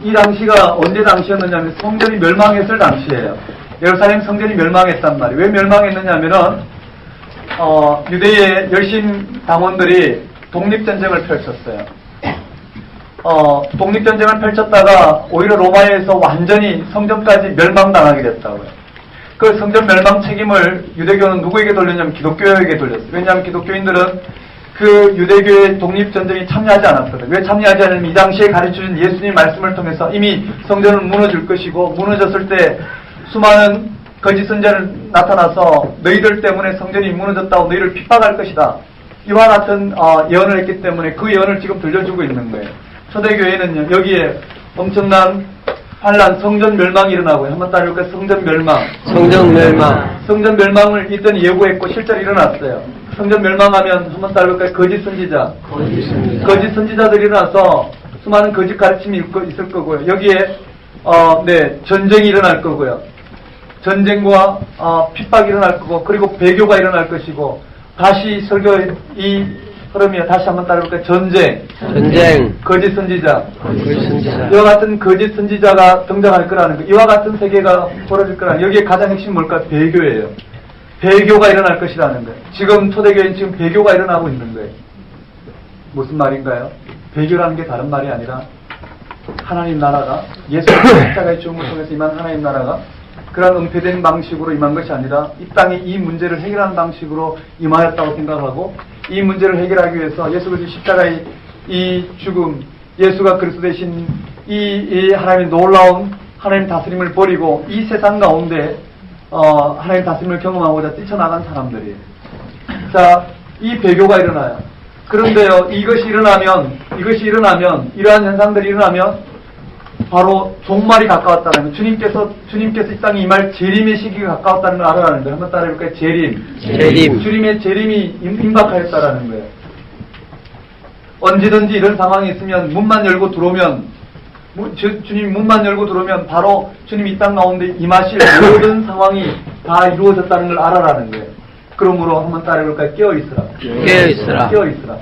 이 당시가 언제 당시였느냐면 성전이 멸망했을 당시예요. 예루살렘 성전이 멸망했단 말이에요. 왜 멸망했느냐면은 유대의 열심 당원들이 독립전쟁을 펼쳤어요. 독립전쟁을 펼쳤다가 오히려 로마에서 완전히 성전까지 멸망당하게 됐다고요. 그 성전 멸망 책임을 유대교는 누구에게 돌렸냐면 기독교에게 돌렸어요. 왜냐하면 기독교인들은 그 유대교의 독립전쟁에 참여하지 않았거든요. 왜 참여하지 않으면 이 당시에 가르쳐준 예수님 말씀을 통해서 이미 성전은 무너질 것이고, 무너졌을 때 수많은 거짓 선자를 나타나서 너희들 때문에 성전이 무너졌다고 너희를 핍박할 것이다, 이와 같은 예언을 했기 때문에 그 예언을 지금 들려주고 있는 거예요. 초대교회는요, 여기에 엄청난 환란, 성전 멸망이 일어나고요. 한번 따라해볼까요? 성전 멸망을 이때는 예고했고 실제로 일어났어요. 성전 멸망하면 한번 따라해볼까요? 거짓 선지자들이 일어나서 수많은 거짓 가르침이 있을 거고요. 여기에 전쟁이 일어날 거고요. 전쟁과 핍박이 일어날 거고, 그리고 배교가 일어날 것이고, 다시 설교의 이 흐름이요. 다시 한번 따라해볼까요? 전쟁, 거짓 선지자. 이와 같은 거짓 선지자가 등장할 거라는 거. 이와 같은 세계가 벌어질 거라는 거. 여기에 가장 핵심 뭘까? 배교예요. 배교가 일어날 것이라는 거예요. 지금 초대교회는 지금 배교가 일어나고 있는 거예요. 무슨 말인가요? 배교라는 게 다른 말이 아니라 하나님 나라가, 예수님의 십자가의 죽음을 통해서 임한 하나님 나라가 그런 은폐된 방식으로 임한 것이 아니라 이 땅에 이 문제를 해결하는 방식으로 임하였다고 생각하고, 이 문제를 해결하기 위해서 예수 그리스도 십자가의 이 죽음, 예수가 그리스도 대신 이 하나님의 놀라운 하나님 다스림을 버리고 이 세상 가운데 하나님 다스림을 경험하고자 뛰쳐나간 사람들이에요. 자, 이 배교가 일어나요. 그런데요, 이것이 일어나면, 이러한 현상들이 일어나면, 바로 종말이 가까웠다는 거. 주님께서 이 땅에 임할 재림의 시기가 가까웠다는 걸 알아라는 거예요. 한번 따라해볼까요? 재림. 주님의 재림이 임박하였다라는 거예요. 언제든지 이런 상황이 있으면, 문만 열고 들어오면, 주님 문만 열고 들어오면, 바로 주님 이 땅 가운데 임하실 모든 상황이 다 이루어졌다는 걸 알아라는 거예요. 그러므로 한번 따라해볼까요? 깨어있으라. 깨어있으라.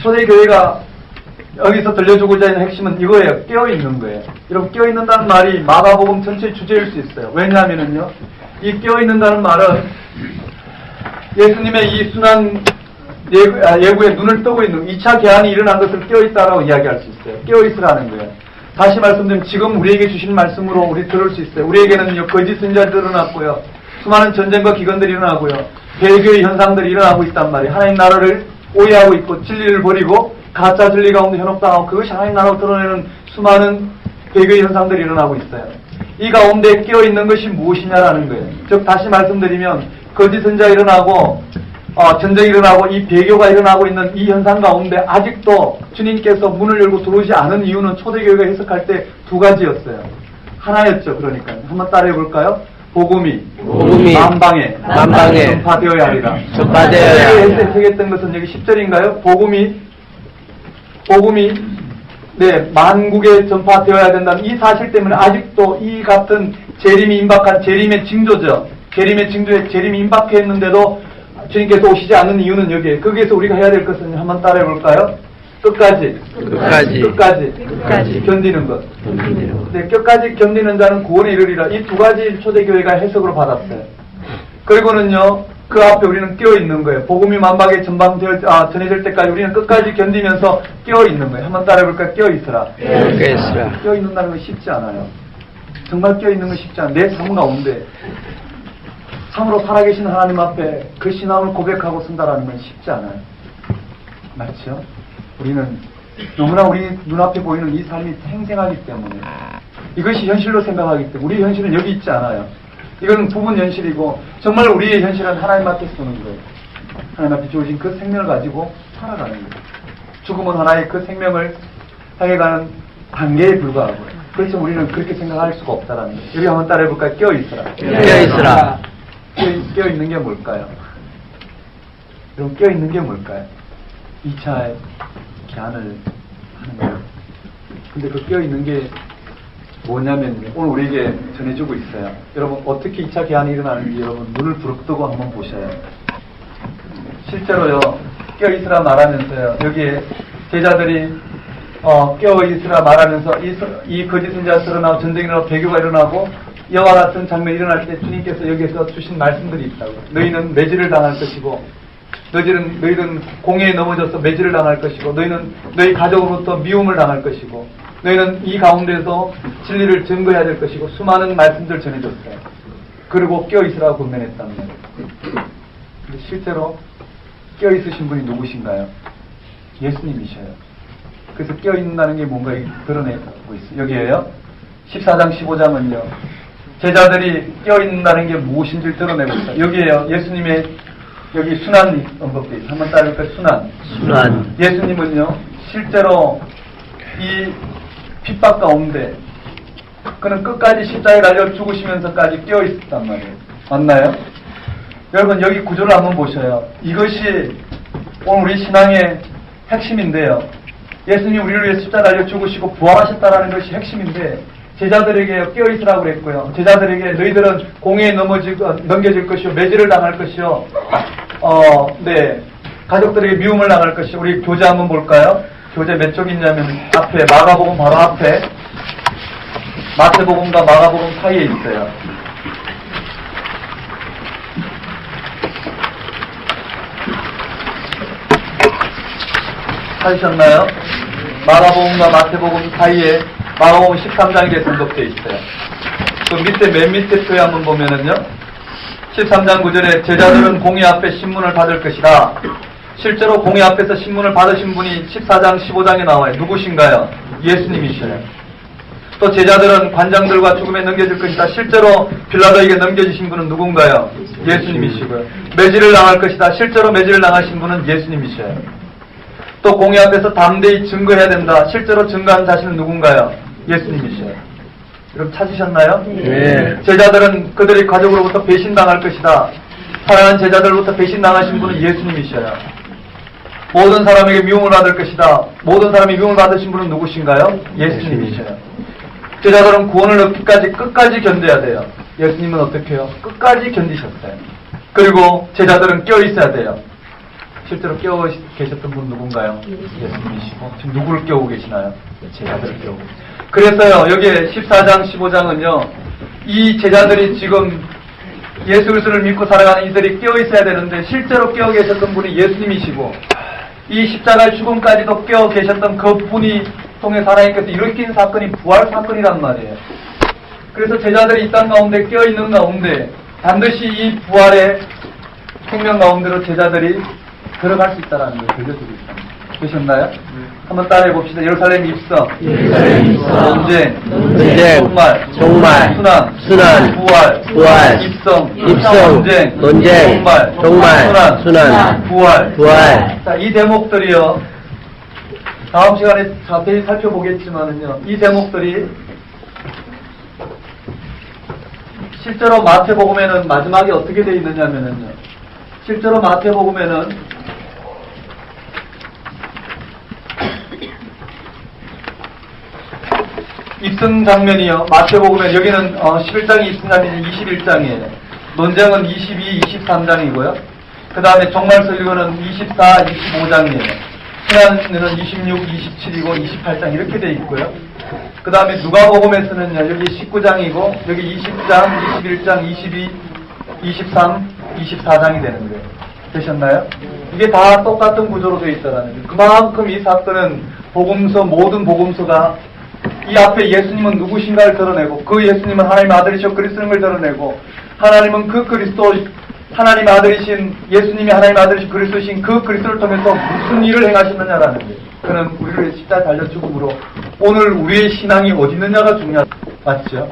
초대교회가 여기서 들려주고자 하는 핵심은 이거예요. 깨어있는 거예요. 여러분, 깨어있는다는 말이 마가복음 전체의 주제일 수 있어요. 왜냐하면요, 이 깨어있는다는 말은 예수님의 이 순환 예고에 눈을 뜨고 있는 2차 개안이 일어난 것을 깨어있다라고 이야기할 수 있어요. 깨어있으라는 거예요. 다시 말씀드리면 지금 우리에게 주신 말씀으로 우리 들을 수 있어요. 우리에게는 거짓 선지자들이 일어났고요. 수많은 전쟁과 기근들이 일어나고요. 배교의 현상들이 일어나고 있단 말이에요. 하나님 나라를 오해하고 있고 진리를 버리고 가짜 진리 가운데 현혹당하고 그것이 하나님 나라로 드러내는 수많은 배교의 현상들이 일어나고 있어요. 이 가운데 깨어있는 것이 무엇이냐라는 거예요. 즉 다시 말씀드리면 거짓 선지자가 일어나고 전쟁이 일어나고 이 배교가 일어나고 있는 이 현상 가운데 아직도 주님께서 문을 열고 들어오지 않은 이유는 초대교회가 해석할 때 두 가지였어요. 하나였죠. 그러니까 한번 따라해 볼까요? 복음이 만방에 전파되어야 하리라. 해석했던 것은 여기 10절인가요? 복음이 네, 만국에 전파되어야 된다는 이 사실 때문에 아직도 이 같은 재림이 임박한 재림의 징조죠. 재림이 임박했는데도 주님께서 오시지 않는 이유는 여기에. 거기에서 우리가 해야 될 것은 한번 따라해 볼까요? 끝까지 견디는 것. 네, 끝까지 견디는 자는 구원에 이르리라. 이 두 가지 초대교회가 해석으로 받았어요. 그리고는요, 그 앞에 우리는 깨어 있는 거예요. 복음이 만방에 전해질 때까지 우리는 끝까지 견디면서 깨어 있는 거예요. 한번 따라해 볼까요? 깨어 있으라. 깨어 있는다는 건 쉽지 않아요. 정말 깨어 있는 건 쉽지 않아요. 내 삶 가운데 참으로 살아계신 하나님 앞에 그 신앙을 고백하고 쓴다라는 건 쉽지 않아요. 맞죠? 우리는 너무나 우리 눈앞에 보이는 이 삶이 생생하기 때문에 이것이 현실로 생각하기 때문에 우리의 현실은 여기 있지 않아요. 이건 부분 현실이고 정말 우리의 현실은 하나님 앞에 쓰는 거예요. 하나님 앞에 주어진 그 생명을 가지고 살아가는 거예요. 죽음은 하나의 그 생명을 향해 가는 단계에 불과하고요. 그렇죠. 우리는 그렇게 생각할 수가 없다라는 거예요. 여기 한번 따라해볼까요? 깨어있으라. 깨어있는 게 뭘까요? 여러분, 깨어있는 게 뭘까요? 2차 개안을 하는 거예요. 근데 그 깨어있는 게 뭐냐면 오늘 우리에게 전해주고 있어요. 여러분, 어떻게 2차 개안이 일어나는지 여러분 눈을 부릅뜨고 한번 보셔요. 실제로요, 깨어있으라 말하면서요, 여기에 제자들이 깨어있으라 말하면서 이 거짓 선지자가 드러나고 전쟁이 일어나고 배교가 일어나고 이와 같은 장면이 일어날 때 주님께서 여기에서 주신 말씀들이 있다고. 너희는 매질을 당할 것이고 너희는 공회에 넘어져서 매질을 당할 것이고 너희 가족으로부터 미움을 당할 것이고 너희는 이 가운데서 진리를 증거해야 될 것이고 수많은 말씀들을 전해줬어요. 그리고 깨어있으라고 권면했단 말이에요. 근데 실제로 깨어있으신 분이 누구신가요? 예수님이셔요. 그래서 깨어있는다는 게 뭔가 드러내고 있어요. 여기에요. 14장 15장은요. 제자들이 깨어있는다는 게 무엇인지를 드러내고 있어요. 여기에요. 예수님의 여기 순환이 언급되어 있어요. 한번 따라해볼까요? 순환. 예수님은요. 실제로 이 핍박 가운데 그는 끝까지 십자가에 달려 죽으시면서까지 깨어있었단 말이에요. 맞나요? 여러분 여기 구조를 한번 보셔요. 이것이 오늘 우리 신앙의 핵심인데요. 예수님이 우리를 위해 십자가에 달려 죽으시고 부활하셨다는 것이 핵심인데 제자들에게 깨어있으라고 그랬고요. 제자들에게 너희들은 공회에 넘겨질 것이요 매질을 당할 것이요 가족들에게 미움을 당할 것이요. 우리 교재 한번 볼까요? 교재 몇 쪽이냐면 앞에 마가복음 바로 앞에 마태복음과 마가복음 사이에 있어요. 찾으셨나요? 마가복음과 마태복음 사이에 마가복음 13장에 등록되어 있어요. 그 밑에 맨 밑에 표에 한번 보면은요. 13장 9절에 제자들은 공회 앞에 신문을 받을 것이다. 실제로 공회 앞에서 신문을 받으신 분이 14장, 15장에 나와요. 누구신가요? 예수님이셔요. 또 제자들은 관장들과 죽음에 넘겨질 것이다. 실제로 빌라도에게 넘겨지신 분은 누군가요? 예수님이시고요. 매질을 당할 것이다. 실제로 매질을 당하신 분은 예수님이셔요. 또 공회 앞에서 담대히 증거해야 된다. 실제로 증거한 자신은 누군가요? 예수님이셔요. 여러분 찾으셨나요? 네. 제자들은 그들이 가족으로부터 배신당할 것이다. 사랑하는 제자들로부터 배신당하신 분은 예수님이셔요. 모든 사람에게 미움을 받을 것이다. 모든 사람이 미움을 받으신 분은 누구신가요? 예수님이셔요. 제자들은 구원을 얻기까지 끝까지 견뎌야 돼요. 예수님은 어떻게 해요? 끝까지 견디셨어요. 그리고 제자들은 깨어있어야 돼요. 실제로 깨어 계셨던 분은 누군가요? 예수님이시고 지금 누구를 깨우고 계시나요? 제자들을 깨우고. 그래서요 여기에 14장 15장은요 이 제자들이 지금 예수 그리스도를 믿고 살아가는 이들이 깨어있어야 되는데 실제로 깨어 계셨던 분이 예수님이시고 이 십자가의 죽음까지도 깨어 계셨던 그 분이 통해서 하나님께서 일으킨 사건이 부활 사건이란 말이에요. 그래서 제자들이 이 땅 가운데 깨어있는 가운데 반드시 이 부활의 생명 가운데로 제자들이 들어갈 수 있다는 걸 들려주고 있습니다. 되셨나요? 한번 따라해 봅시다. 예루살렘 입성, 논쟁, 종말, 순환, 부활, 입성, 논쟁, 종말, 순환, 부활. 자, 이 대목들이요. 다음 시간에 자세히 살펴보겠지만은요. 이 대목들이 실제로 마태복음에는 마지막에 어떻게 되어 있느냐면은요. 실제로 마태복음에는 입성 장면이요. 마태복음에 여기는 11장이 입성 장면이 21장이에요. 논쟁은 22, 23장이고요. 그 다음에 종말 설교는 24, 25장이에요. 신앙은 26, 27이고 28장 이렇게 돼 있고요. 그 다음에 누가복음에서는요. 여기 19장이고 여기 20장, 21장, 22, 23, 24장이 되는 거예요. 되셨나요? 이게 다 똑같은 구조로 되어 있다라는 거예요. 그만큼 이 사건은 복음서 모든 복음서가 이 앞에 예수님은 누구신가를 드러내고 그 예수님은 하나님의 아들이시오 그리스도인 걸 드러내고 하나님은 그 그리스도 하나님의 아들이신 예수님이 하나님의 아들이신 그리스도신 그 그리스도를 통해서 무슨 일을 행하셨느냐라는 거예요. 그는 우리를 십자가에 달려 죽음으로 오늘 우리의 신앙이 어디 있느냐가 중요하다. 맞죠?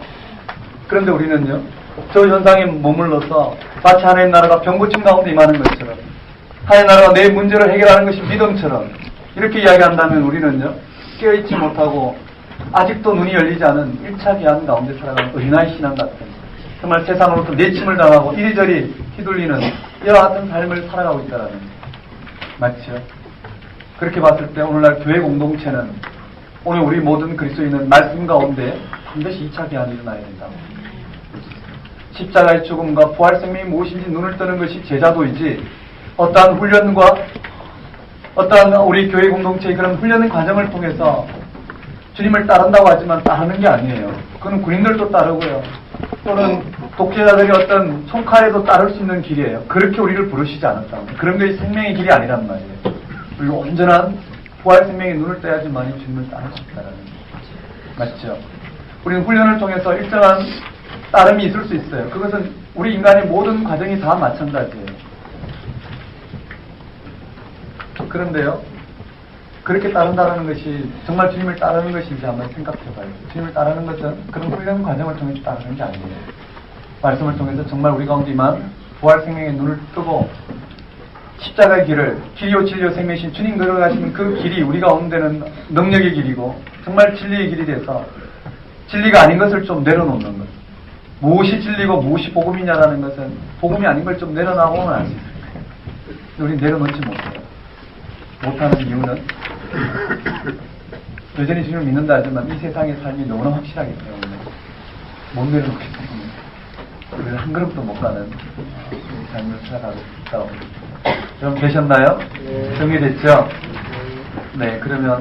그런데 우리는요. 저 현상에 머물러서 마치 하나님 나라가 병고침 가운데 임하는 것처럼 하나님 나라가 내 문제를 해결하는 것이 믿음처럼 이렇게 이야기한다면 우리는요. 깨어있지 못하고 아직도 눈이 열리지 않은 1차 기한 가운데 살아가는 어린아이 신앙 같은 정말 세상으로부터 내침을 당하고 이리저리 휘둘리는 이와 같은 삶을 살아가고 있다는 맞죠? 그렇게 봤을 때 오늘날 교회 공동체는 오늘 우리 모든 그리스도인은 말씀 가운데 반드시 2차 기한이 일어나야 된다고. 십자가의 죽음과 부활 생명이 무엇인지 눈을 뜨는 것이 제자도이지 어떠한 훈련과 어떠한 우리 교회 공동체의 그런 훈련의 과정을 통해서 주님을 따른다고 하지만 따르는 게 아니에요. 그건 군인들도 따르고요. 또는 독재자들이 어떤 총칼에도 따를 수 있는 길이에요. 그렇게 우리를 부르시지 않았다고. 그런 것이 생명의 길이 아니란 말이에요. 우리 온전한 부활 생명의 눈을 떠야지만 주님을 따를 수 있다는 거예요. 맞죠? 우리는 훈련을 통해서 일정한 따름이 있을 수 있어요. 그것은 우리 인간의 모든 과정이 다 마찬가지예요. 그런데요. 그렇게 따른다는 것이 정말 주님을 따르는 것인지 한번 생각해봐요. 주님을 따르는 것은 그런 훈련 과정을 통해서 따르는 게 아니에요. 말씀을 통해서 정말 우리 가운데만 부활 생명의 눈을 뜨고 십자가의 길을 길이요 진리요 생명이신 주님 걸어가시는 그 길이 우리 가운데는 능력의 길이고 정말 진리의 길이 돼서 진리가 아닌 것을 좀 내려놓는 것. 무엇이 진리고 무엇이 복음이냐라는 것은 복음이 아닌 걸 좀 내려놔보면 알 수 있을 거예요. 우리 내려놓지 못해요. 못하는 이유는 여전히 주님을 믿는다 하지만 이 세상의 삶이 너무나 확실하기 때문에 못 내려놓기 때문에 우리는 한 걸음도 못 가는 삶을 살아가고 있다고. 여러분 되셨나요? 정리됐죠? 네, 그러면